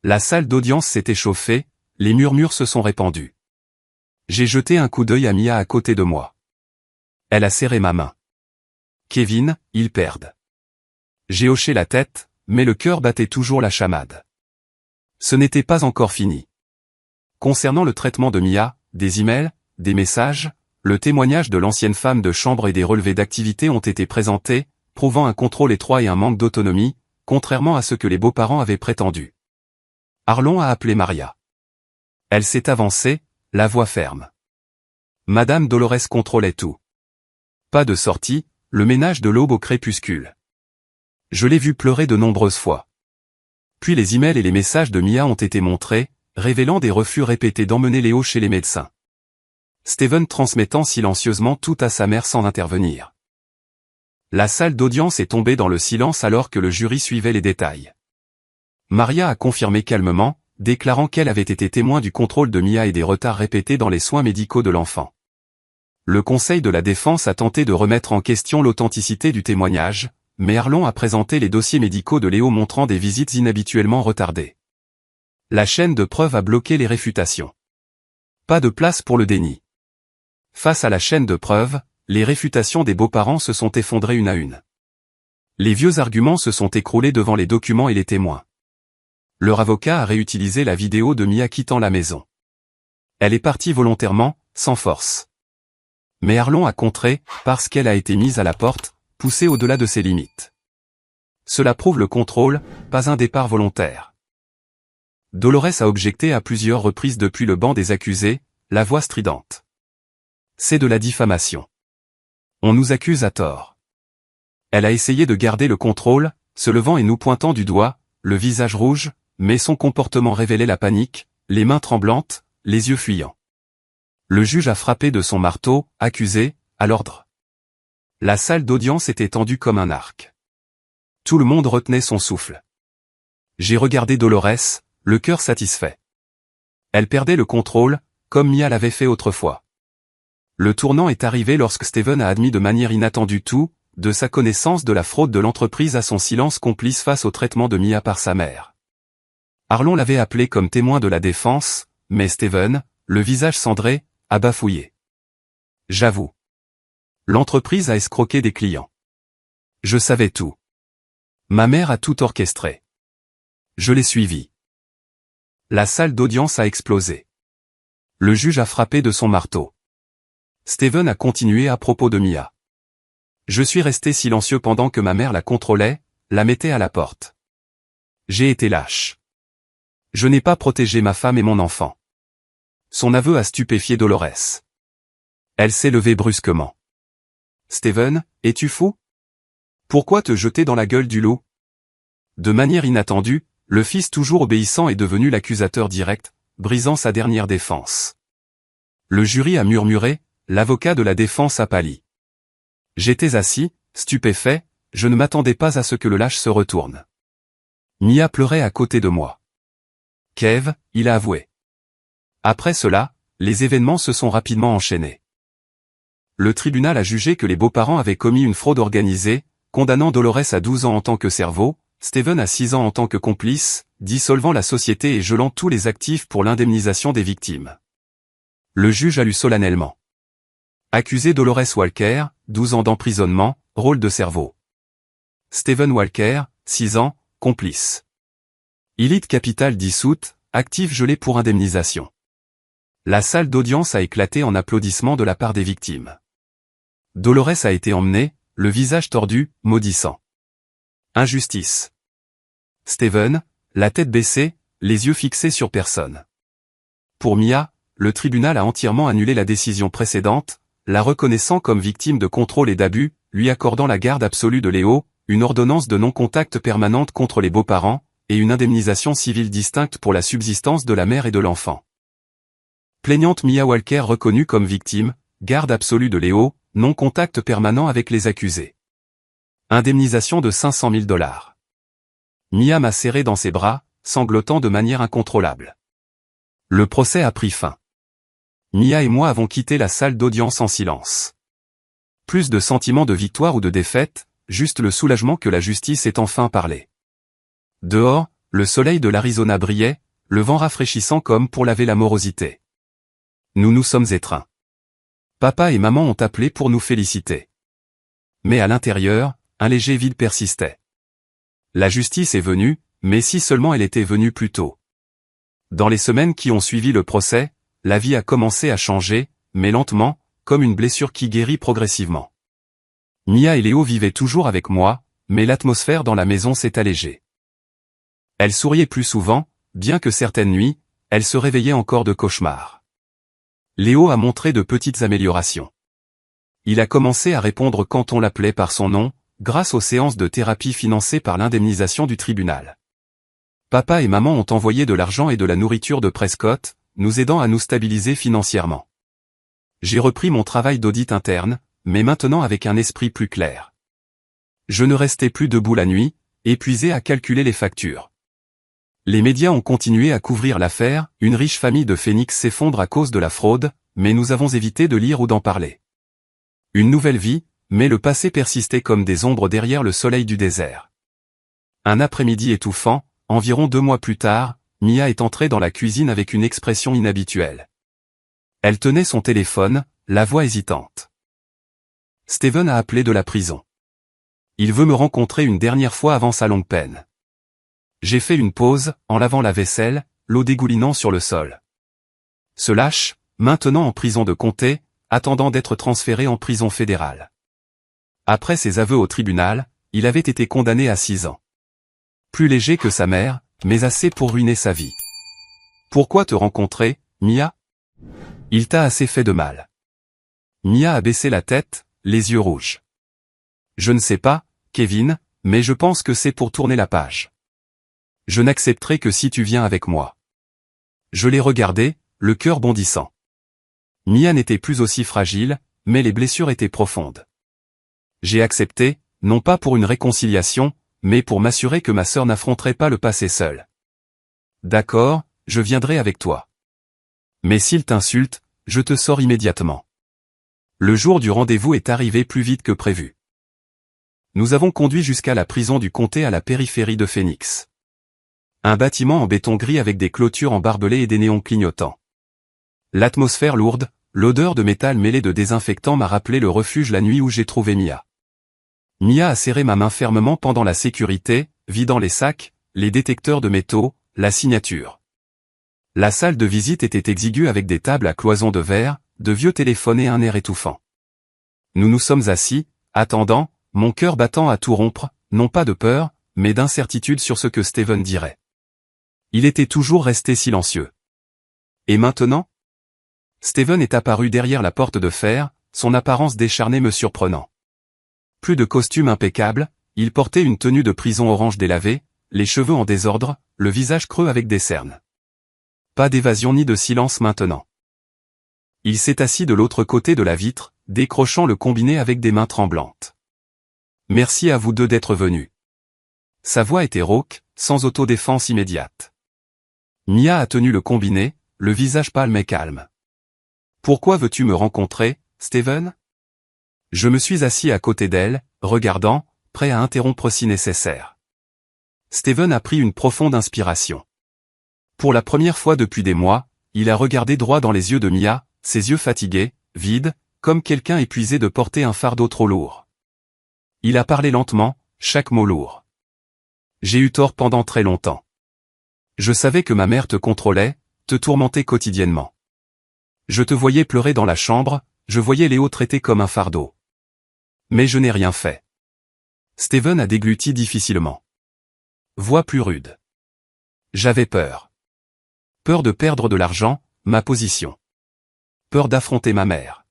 A: La salle d'audience s'est échauffée, les murmures se sont répandus. J'ai jeté un coup d'œil à Mia à côté de moi. Elle a serré ma main. Kevin, ils perdent. J'ai hoché la tête, mais le cœur battait toujours la chamade. Ce n'était pas encore fini. Concernant le traitement de Mia, des emails, des messages, le témoignage de l'ancienne femme de chambre et des relevés d'activité ont été présentés, prouvant un contrôle étroit et un manque d'autonomie, contrairement à ce que les beaux-parents avaient prétendu. Arlon a appelé Maria. Elle s'est avancée, la voix ferme. Madame Dolores contrôlait tout. Pas de sortie, le ménage de l'aube au crépuscule. Je l'ai vu pleurer de nombreuses fois. Puis les emails et les messages de Mia ont été montrés, révélant des refus répétés d'emmener Léo chez les médecins. Steven transmettant silencieusement tout à sa mère sans intervenir. La salle d'audience est tombée dans le silence alors que le jury suivait les détails. Maria a confirmé calmement, déclarant qu'elle avait été témoin du contrôle de Mia et des retards répétés dans les soins médicaux de l'enfant. Le conseil de la défense a tenté de remettre en question l'authenticité du témoignage, mais Arlon a présenté les dossiers médicaux de Léo montrant des visites inhabituellement retardées. La chaîne de preuves a bloqué les réfutations. Pas de place pour le déni. Face à la chaîne de preuves, les réfutations des beaux-parents se sont effondrées une à une. Les vieux arguments se sont écroulés devant les documents et les témoins. Leur avocat a réutilisé la vidéo de Mia quittant la maison. Elle est partie volontairement, sans force. Mais Arlon a contré, parce qu'elle a été mise à la porte, poussée au-delà de ses limites. Cela prouve le contrôle, pas un départ volontaire. Dolores a objecté à plusieurs reprises depuis le banc des accusés, la voix stridente. C'est de la diffamation. On nous accuse à tort. Elle a essayé de garder le contrôle, se levant et nous pointant du doigt, le visage rouge, mais son comportement révélait la panique, les mains tremblantes, les yeux fuyants. Le juge a frappé de son marteau, accusé, à l'ordre. La salle d'audience était tendue comme un arc. Tout le monde retenait son souffle. J'ai regardé Dolores, le cœur satisfait. Elle perdait le contrôle, comme Mia l'avait fait autrefois. Le tournant est arrivé lorsque Steven a admis de manière inattendue tout, de sa connaissance de la fraude de l'entreprise à son silence complice face au traitement de Mia par sa mère. Arlon l'avait appelé comme témoin de la défense, mais Steven, le visage cendré, a bafouillé. J'avoue. L'entreprise a escroqué des clients. Je savais tout. Ma mère a tout orchestré. Je l'ai suivi. La salle d'audience a explosé. Le juge a frappé de son marteau. Steven a continué à propos de Mia. Je suis resté silencieux pendant que ma mère la contrôlait, la mettait à la porte. J'ai été lâche. Je n'ai pas protégé ma femme et mon enfant. Son aveu a stupéfié Dolores. Elle s'est levée brusquement. Steven, es-tu fou? Pourquoi te jeter dans la gueule du loup? De manière inattendue, le fils toujours obéissant est devenu l'accusateur direct, brisant sa dernière défense. Le jury a murmuré, l'avocat de la défense a pâli. J'étais assis, stupéfait, je ne m'attendais pas à ce que le lâche se retourne. Mia pleurait à côté de moi. Kev, il a avoué. Après cela, les événements se sont rapidement enchaînés. Le tribunal a jugé que les beaux-parents avaient commis une fraude organisée, condamnant Dolores à 12 ans en tant que cerveau, Steven à 6 ans en tant que complice, dissolvant la société et gelant tous les actifs pour l'indemnisation des victimes. Le juge a lu solennellement. Accusé Dolores Walker, 12 ans d'emprisonnement, rôle de cerveau. Steven Walker, 6 ans, complice. Élite Capital dissoute, actif gelé pour indemnisation. La salle d'audience a éclaté en applaudissements de la part des victimes. Dolores a été emmenée, le visage tordu, maudissant. Injustice. Steven, la tête baissée, les yeux fixés sur personne. Pour Mia, le tribunal a entièrement annulé la décision précédente, la reconnaissant comme victime de contrôle et d'abus, lui accordant la garde absolue de Léo, une ordonnance de non-contact permanente contre les beaux-parents, et une indemnisation civile distincte pour la subsistance de la mère et de l'enfant. Plaignante Mia Walker reconnue comme victime, garde absolue de Léo, non-contact permanent avec les accusés. Indemnisation de 500 000 $. Mia m'a serré dans ses bras, sanglotant de manière incontrôlable. Le procès a pris fin. Mia et moi avons quitté la salle d'audience en silence. Plus de sentiment de victoire ou de défaite, juste le soulagement que la justice ait enfin parlé. Dehors, le soleil de l'Arizona brillait, le vent rafraîchissant comme pour laver la morosité. Nous nous sommes étreints. Papa et maman ont appelé pour nous féliciter. Mais à l'intérieur, un léger vide persistait. La justice est venue, mais si seulement elle était venue plus tôt. Dans les semaines qui ont suivi le procès, la vie a commencé à changer, mais lentement, comme une blessure qui guérit progressivement. Mia et Léo vivaient toujours avec moi, mais l'atmosphère dans la maison s'est allégée. Elle souriait plus souvent, bien que certaines nuits, elle se réveillait encore de cauchemars. Léo a montré de petites améliorations. Il a commencé à répondre quand on l'appelait par son nom, grâce aux séances de thérapie financées par l'indemnisation du tribunal. Papa et maman ont envoyé de l'argent et de la nourriture de Prescott, nous aidant à nous stabiliser financièrement. J'ai repris mon travail d'audit interne, mais maintenant avec un esprit plus clair. Je ne restais plus debout la nuit, épuisé à calculer les factures. Les médias ont continué à couvrir l'affaire, une riche famille de Phoenix s'effondre à cause de la fraude, mais nous avons évité de lire ou d'en parler. Une nouvelle vie, mais le passé persistait comme des ombres derrière le soleil du désert. Un après-midi étouffant, environ 2 mois plus tard, Mia est entrée dans la cuisine avec une expression inhabituelle. Elle tenait son téléphone, la voix hésitante. Steven a appelé de la prison. Il veut me rencontrer une dernière fois avant sa longue peine. J'ai fait une pause, en lavant la vaisselle, l'eau dégoulinant sur le sol. Ce lâche, maintenant en prison de comté, attendant d'être transféré en prison fédérale. Après ses aveux au tribunal, il avait été condamné à 6 ans. Plus léger que sa mère, mais assez pour ruiner sa vie. Pourquoi te rencontrer, Mia? Il t'a assez fait de mal. Mia a baissé la tête, les yeux rouges. Je ne sais pas, Kevin, mais je pense que c'est pour tourner la page. Je n'accepterai que si tu viens avec moi. Je l'ai regardé, le cœur bondissant. Mia n'était plus aussi fragile, mais les blessures étaient profondes. J'ai accepté, non pas pour une réconciliation, mais pour m'assurer que ma sœur n'affronterait pas le passé seule. D'accord, je viendrai avec toi. Mais s'il t'insulte, je te sors immédiatement. Le jour du rendez-vous est arrivé plus vite que prévu. Nous avons conduit jusqu'à la prison du comté à la périphérie de Phoenix. Un bâtiment en béton gris avec des clôtures en barbelés et des néons clignotants. L'atmosphère lourde, l'odeur de métal mêlée de désinfectant m'a rappelé le refuge la nuit où j'ai trouvé Mia. Mia a serré ma main fermement pendant la sécurité, vidant les sacs, les détecteurs de métaux, la signature. La salle de visite était exiguë avec des tables à cloisons de verre, de vieux téléphones et un air étouffant. Nous nous sommes assis, attendant, mon cœur battant à tout rompre, non pas de peur, mais d'incertitude sur ce que Steven dirait. Il était toujours resté silencieux. Et maintenant? Steven est apparu derrière la porte de fer, son apparence décharnée me surprenant. Plus de costume impeccable, il portait une tenue de prison orange délavée, les cheveux en désordre, le visage creux avec des cernes. Pas d'évasion ni de silence maintenant. Il s'est assis de l'autre côté de la vitre, décrochant le combiné avec des mains tremblantes. Merci à vous deux d'être venus. Sa voix était rauque, sans autodéfense immédiate. Mia a tenu le combiné, le visage pâle mais calme. Pourquoi veux-tu me rencontrer, Steven? Je me suis assis à côté d'elle, regardant, prêt à interrompre si nécessaire. Steven a pris une profonde inspiration. Pour la première fois depuis des mois, il a regardé droit dans les yeux de Mia, ses yeux fatigués, vides, comme quelqu'un épuisé de porter un fardeau trop lourd. Il a parlé lentement, chaque mot lourd. J'ai eu tort pendant très longtemps. Je savais que ma mère te contrôlait, te tourmentait quotidiennement. Je te voyais pleurer dans la chambre, je voyais Léo traité comme un fardeau. Mais je n'ai rien fait. Steven a dégluti difficilement. Voix plus rude. J'avais peur. Peur de perdre de l'argent, ma position. Peur d'affronter ma mère.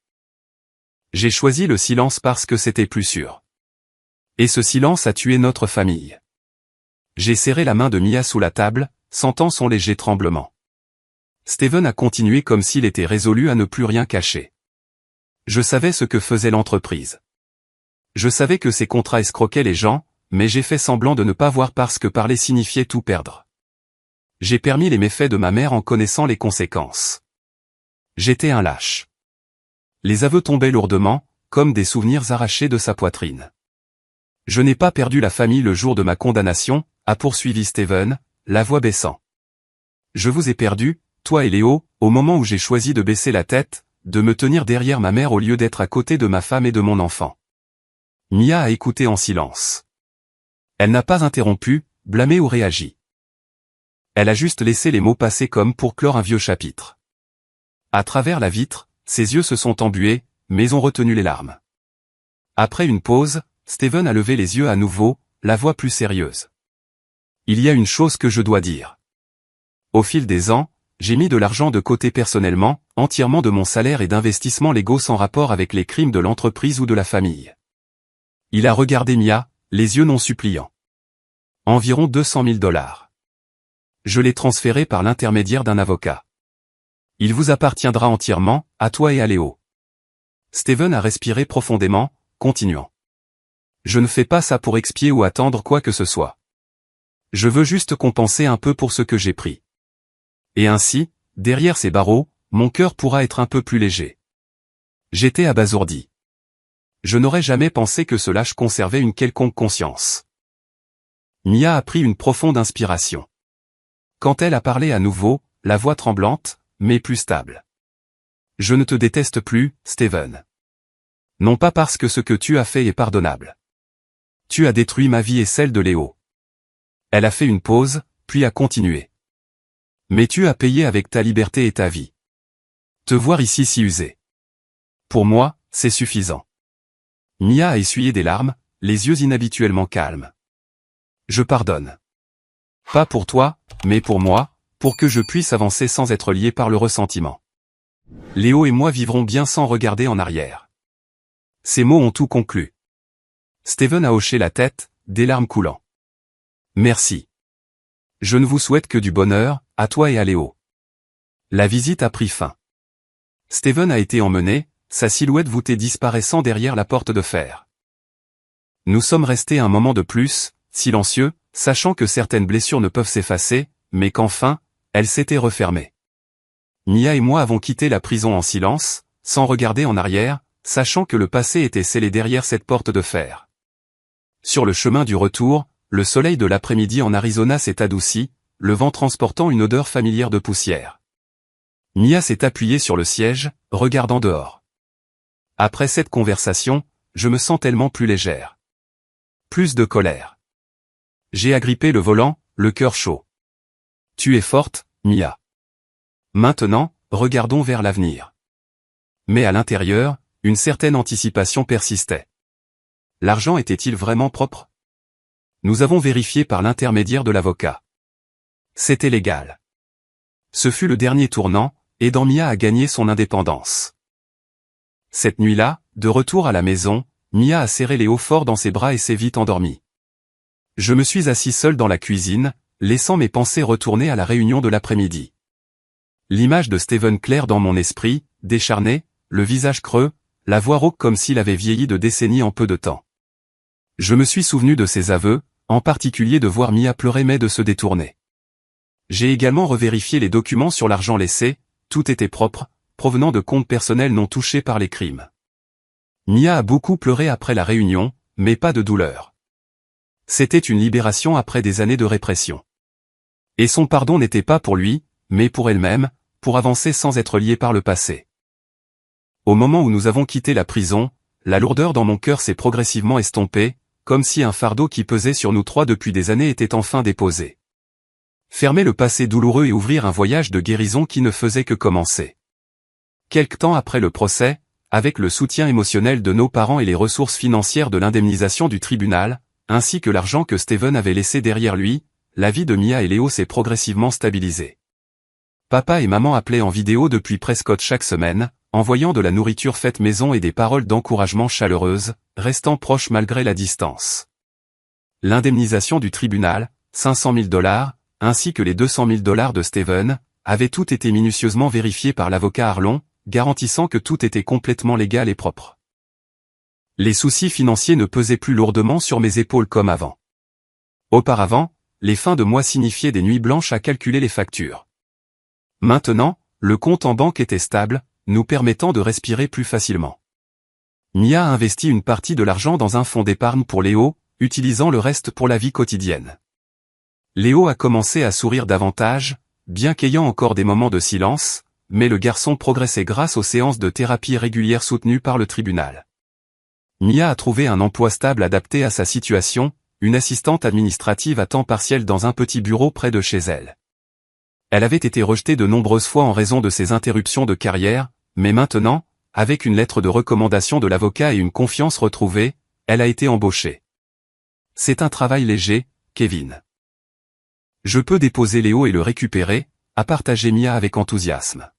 A: J'ai choisi le silence parce que c'était plus sûr. Et ce silence a tué notre famille. J'ai serré la main de Mia sous la table, sentant son léger tremblement. Steven a continué comme s'il était résolu à ne plus rien cacher. Je savais ce que faisait l'entreprise. Je savais que ces contrats escroquaient les gens, mais j'ai fait semblant de ne pas voir parce que parler signifiait tout perdre. J'ai permis les méfaits de ma mère en connaissant les conséquences. J'étais un lâche. Les aveux tombaient lourdement, comme des souvenirs arrachés de sa poitrine. Je n'ai pas perdu la famille le jour de ma condamnation, a poursuivi Steven, la voix baissant. Je vous ai perdu, toi et Léo, au moment où j'ai choisi de baisser la tête, de me tenir derrière ma mère au lieu d'être à côté de ma femme et de mon enfant. Mia a écouté en silence. Elle n'a pas interrompu, blâmé ou réagi. Elle a juste laissé les mots passer comme pour clore un vieux chapitre. À travers la vitre, ses yeux se sont embués, mais ont retenu les larmes. Après une pause, Steven a levé les yeux à nouveau, la voix plus sérieuse. Il y a une chose que je dois dire. Au fil des ans, j'ai mis de l'argent de côté personnellement, entièrement de mon salaire et d'investissements légaux sans rapport avec les crimes de l'entreprise ou de la famille. Il a regardé Mia, les yeux non suppliants. Environ 200 000 $. Je l'ai transféré par l'intermédiaire d'un avocat. Il vous appartiendra entièrement, à toi et à Léo. Steven a respiré profondément, continuant. Je ne fais pas ça pour expier ou attendre quoi que ce soit. Je veux juste compenser un peu pour ce que j'ai pris. Et ainsi, derrière ces barreaux, mon cœur pourra être un peu plus léger. J'étais abasourdi. Je n'aurais jamais pensé que ce lâche conservait une quelconque conscience. Mia a pris une profonde inspiration. Quand elle a parlé à nouveau, la voix tremblante, mais plus stable. Je ne te déteste plus, Steven. Non pas parce que ce que tu as fait est pardonnable. Tu as détruit ma vie et celle de Léo. Elle a fait une pause, puis a continué. Mais tu as payé avec ta liberté et ta vie. Te voir ici si usé. Pour moi, c'est suffisant. Mia a essuyé des larmes, les yeux inhabituellement calmes. Je pardonne. Pas pour toi, mais pour moi, pour que je puisse avancer sans être lié par le ressentiment. Léo et moi vivrons bien sans regarder en arrière. Ces mots ont tout conclu. Steven a hoché la tête, des larmes coulant. Merci. Je ne vous souhaite que du bonheur, à toi et à Léo. La visite a pris fin. Steven a été emmené, sa silhouette voûtée disparaissant derrière la porte de fer. Nous sommes restés un moment de plus, silencieux, sachant que certaines blessures ne peuvent s'effacer, mais qu'enfin, elles s'étaient refermées. Mia et moi avons quitté la prison en silence, sans regarder en arrière, sachant que le passé était scellé derrière cette porte de fer. Sur le chemin du retour, le soleil de l'après-midi en Arizona s'est adouci, le vent transportant une odeur familière de poussière. Mia s'est appuyée sur le siège, regardant dehors. Après cette conversation, je me sens tellement plus légère. Plus de colère. J'ai agrippé le volant, le cœur chaud. Tu es forte, Mia. Maintenant, regardons vers l'avenir. Mais à l'intérieur, une certaine anticipation persistait. L'argent était-il vraiment propre? Nous avons vérifié par l'intermédiaire de l'avocat. C'était légal. Ce fut le dernier tournant, aidant Mia à gagner son indépendance. Cette nuit-là, de retour à la maison, Mia a serré Léo fort dans ses bras et s'est vite endormie. Je me suis assis seul dans la cuisine, laissant mes pensées retourner à la réunion de l'après-midi. L'image de Steven claire dans mon esprit, décharné, le visage creux, la voix rauque comme s'il avait vieilli de décennies en peu de temps. Je me suis souvenu de ses aveux, en particulier de voir Mia pleurer mais de se détourner. J'ai également revérifié les documents sur l'argent laissé, tout était propre, provenant de comptes personnels non touchés par les crimes. Mia a beaucoup pleuré après la réunion, mais pas de douleur. C'était une libération après des années de répression. Et son pardon n'était pas pour lui, mais pour elle-même, pour avancer sans être liée par le passé. Au moment où nous avons quitté la prison, la lourdeur dans mon cœur s'est progressivement estompée, comme si un fardeau qui pesait sur nous trois depuis des années était enfin déposé. Fermer le passé douloureux et ouvrir un voyage de guérison qui ne faisait que commencer. Quelque temps après le procès, avec le soutien émotionnel de nos parents et les ressources financières de l'indemnisation du tribunal, ainsi que l'argent que Steven avait laissé derrière lui, la vie de Mia et Léo s'est progressivement stabilisée. Papa et maman appelaient en vidéo depuis Prescott chaque semaine, envoyant de la nourriture faite maison et des paroles d'encouragement chaleureuses, restant proches malgré la distance. L'indemnisation du tribunal, 500 000 $, ainsi que les 200 000 $ de Steven, avaient tout été minutieusement vérifiés par l'avocat Arlon, garantissant que tout était complètement légal et propre. Les soucis financiers ne pesaient plus lourdement sur mes épaules comme avant. Auparavant, les fins de mois signifiaient des nuits blanches à calculer les factures. Maintenant, le compte en banque était stable, nous permettant de respirer plus facilement. Mia a investi une partie de l'argent dans un fonds d'épargne pour Léo, utilisant le reste pour la vie quotidienne. Léo a commencé à sourire davantage, bien qu'ayant encore des moments de silence, mais le garçon progressait grâce aux séances de thérapie régulières soutenues par le tribunal. Mia a trouvé un emploi stable adapté à sa situation, une assistante administrative à temps partiel dans un petit bureau près de chez elle. Elle avait été rejetée de nombreuses fois en raison de ses interruptions de carrière, mais maintenant, avec une lettre de recommandation de l'avocat et une confiance retrouvée, elle a été embauchée. C'est un travail léger, Kevin. Je peux déposer Léo et le récupérer, a partagé Mia avec enthousiasme.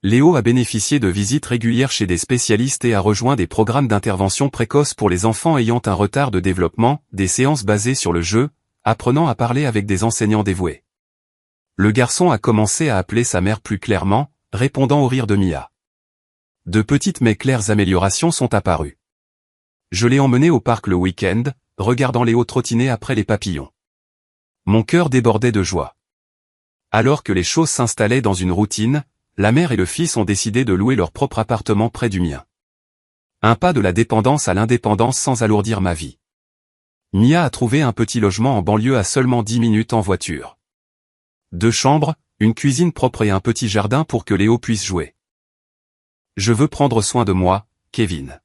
A: Léo a bénéficié de visites régulières chez des spécialistes et a rejoint des programmes d'intervention précoce pour les enfants ayant un retard de développement, des séances basées sur le jeu, apprenant à parler avec des enseignants dévoués. Le garçon a commencé à appeler sa mère plus clairement, répondant au rire de Mia. De petites mais claires améliorations sont apparues. Je l'ai emmené au parc le week-end, regardant Léo trottiner après les papillons. Mon cœur débordait de joie. Alors que les choses s'installaient dans une routine, la mère et le fils ont décidé de louer leur propre appartement près du mien. Un pas de la dépendance à l'indépendance sans alourdir ma vie. Mia a trouvé un petit logement en banlieue à seulement 10 minutes en voiture. 2 chambres, une cuisine propre et un petit jardin pour que Léo puisse jouer. Je veux prendre soin de moi, Kevin.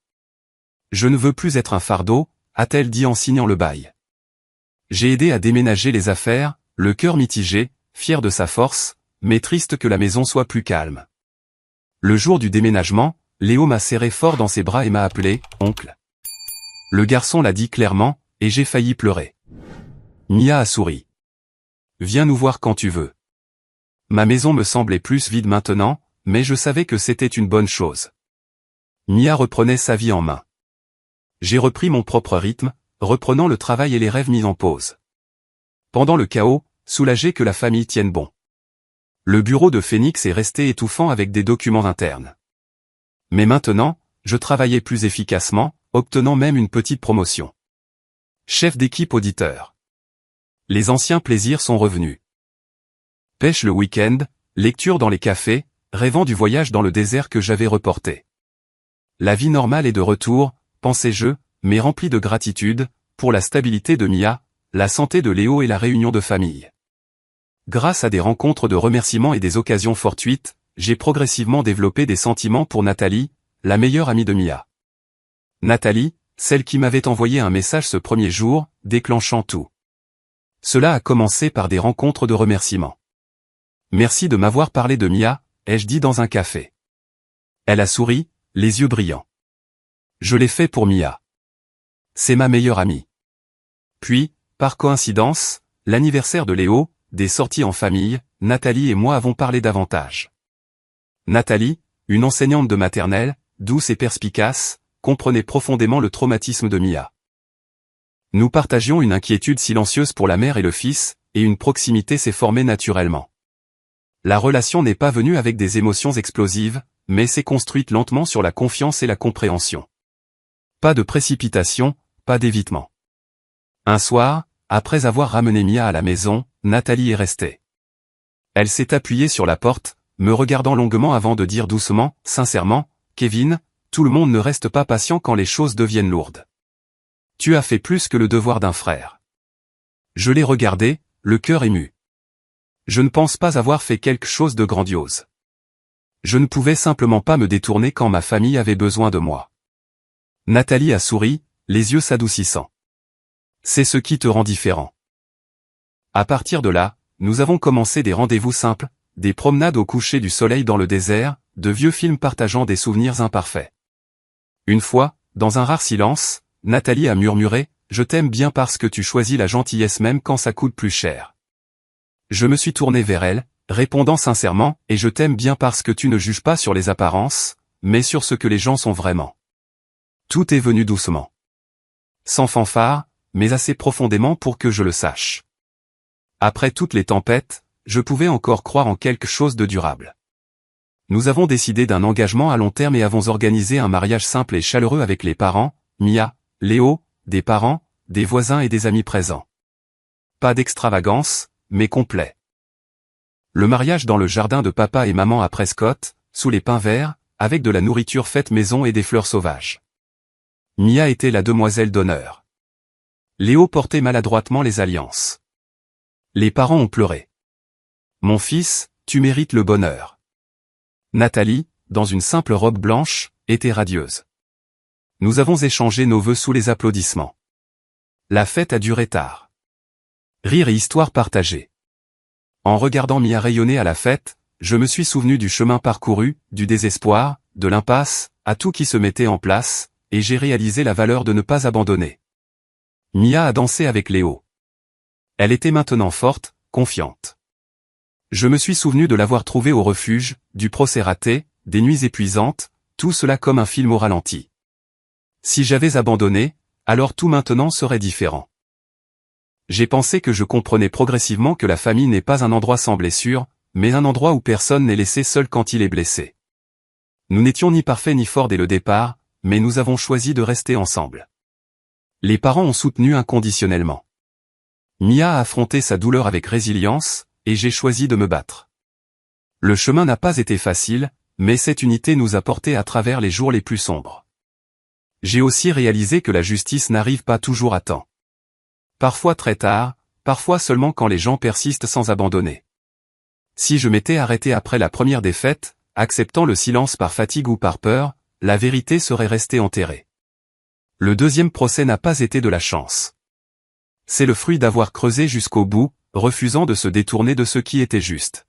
A: Je ne veux plus être un fardeau, a-t-elle dit en signant le bail. J'ai aidé à déménager les affaires, le cœur mitigé, fier de sa force, mais triste que la maison soit plus calme. Le jour du déménagement, Léo m'a serré fort dans ses bras et m'a appelé « oncle ». Le garçon l'a dit clairement, et j'ai failli pleurer. Mia a souri. « Viens nous voir quand tu veux. » Ma maison me semblait plus vide maintenant, mais je savais que c'était une bonne chose. Mia reprenait sa vie en main. J'ai repris mon propre rythme, reprenant le travail et les rêves mis en pause. Pendant le chaos, soulagé que la famille tienne bon. Le bureau de Phoenix est resté étouffant avec des documents internes. Mais maintenant, je travaillais plus efficacement, obtenant même une petite promotion. Chef d'équipe auditeur. Les anciens plaisirs sont revenus. Pêche le week-end, lecture dans les cafés, rêvant du voyage dans le désert que j'avais reporté. La vie normale est de retour, pensais-je, mais remplie de gratitude, pour la stabilité de Mia, la santé de Léo et la réunion de famille. Grâce à des rencontres de remerciements et des occasions fortuites, j'ai progressivement développé des sentiments pour Nathalie, la meilleure amie de Mia. Nathalie, celle qui m'avait envoyé un message ce premier jour, déclenchant tout. Cela a commencé par des rencontres de remerciements. Merci de m'avoir parlé de Mia, ai-je dit dans un café. Elle a souri, les yeux brillants. Je l'ai fait pour Mia. C'est ma meilleure amie. Puis, par coïncidence, l'anniversaire de Léo, des sorties en famille, Nathalie et moi avons parlé davantage. Nathalie, une enseignante de maternelle, douce et perspicace, comprenait profondément le traumatisme de Mia. Nous partagions une inquiétude silencieuse pour la mère et le fils, et une proximité s'est formée naturellement. La relation n'est pas venue avec des émotions explosives, mais s'est construite lentement sur la confiance et la compréhension. Pas de précipitation, pas d'évitement. Un soir, après avoir ramené Mia à la maison, Nathalie est restée. Elle s'est appuyée sur la porte, me regardant longuement avant de dire doucement, sincèrement, « Kevin, tout le monde ne reste pas patient quand les choses deviennent lourdes. Tu as fait plus que le devoir d'un frère. » Je l'ai regardée, le cœur ému. Je ne pense pas avoir fait quelque chose de grandiose. Je ne pouvais simplement pas me détourner quand ma famille avait besoin de moi. Nathalie a souri, les yeux s'adoucissant. C'est ce qui te rend différent. À partir de là, nous avons commencé des rendez-vous simples, des promenades au coucher du soleil dans le désert, de vieux films partageant des souvenirs imparfaits. Une fois, dans un rare silence, Nathalie a murmuré « Je t'aime bien parce que tu choisis la gentillesse même quand ça coûte plus cher. » Je me suis tourné vers elle, répondant sincèrement « Et je t'aime bien parce que tu ne juges pas sur les apparences, mais sur ce que les gens sont vraiment. » Tout est venu doucement. Sans fanfare, mais assez profondément pour que je le sache. Après toutes les tempêtes, je pouvais encore croire en quelque chose de durable. Nous avons décidé d'un engagement à long terme et avons organisé un mariage simple et chaleureux avec les parents, Mia, Léo, des parents, des voisins et des amis présents. Pas d'extravagance, mais complet. Le mariage dans le jardin de papa et maman à Prescott, sous les pins verts, avec de la nourriture faite maison et des fleurs sauvages. Mia était la demoiselle d'honneur. Léo portait maladroitement les alliances. Les parents ont pleuré. Mon fils, tu mérites le bonheur. Nathalie, dans une simple robe blanche, était radieuse. Nous avons échangé nos vœux sous les applaudissements. La fête a duré tard. Rire et histoire partagée. En regardant Mia rayonner à la fête, je me suis souvenu du chemin parcouru, du désespoir, de l'impasse, à tout qui se mettait en place, et j'ai réalisé la valeur de ne pas abandonner. Mia a dansé avec Léo. Elle était maintenant forte, confiante. Je me suis souvenu de l'avoir trouvée au refuge, du procès raté, des nuits épuisantes, tout cela comme un film au ralenti. Si j'avais abandonné, alors tout maintenant serait différent. J'ai pensé que je comprenais progressivement que la famille n'est pas un endroit sans blessure, mais un endroit où personne n'est laissé seul quand il est blessé. Nous n'étions ni parfaits ni forts dès le départ, mais nous avons choisi de rester ensemble. Les parents ont soutenu inconditionnellement. Mia a affronté sa douleur avec résilience, et j'ai choisi de me battre. Le chemin n'a pas été facile, mais cette unité nous a portés à travers les jours les plus sombres. J'ai aussi réalisé que la justice n'arrive pas toujours à temps. Parfois très tard, parfois seulement quand les gens persistent sans abandonner. Si je m'étais arrêté après la première défaite, acceptant le silence par fatigue ou par peur, la vérité serait restée enterrée. Le deuxième procès n'a pas été de la chance. C'est le fruit d'avoir creusé jusqu'au bout, refusant de se détourner de ce qui était juste.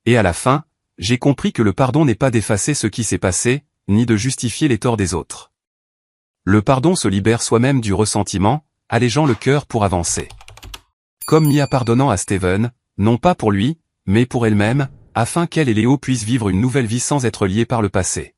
A: Et à la fin, j'ai compris que le pardon n'est pas d'effacer ce qui s'est passé, ni de justifier les torts des autres. Le pardon se libère soi-même du ressentiment, allégeant le cœur pour avancer. Comme Mia pardonnant à Steven, non pas pour lui, mais pour elle-même, afin qu'elle et Léo puissent vivre une nouvelle vie sans être liés par le passé.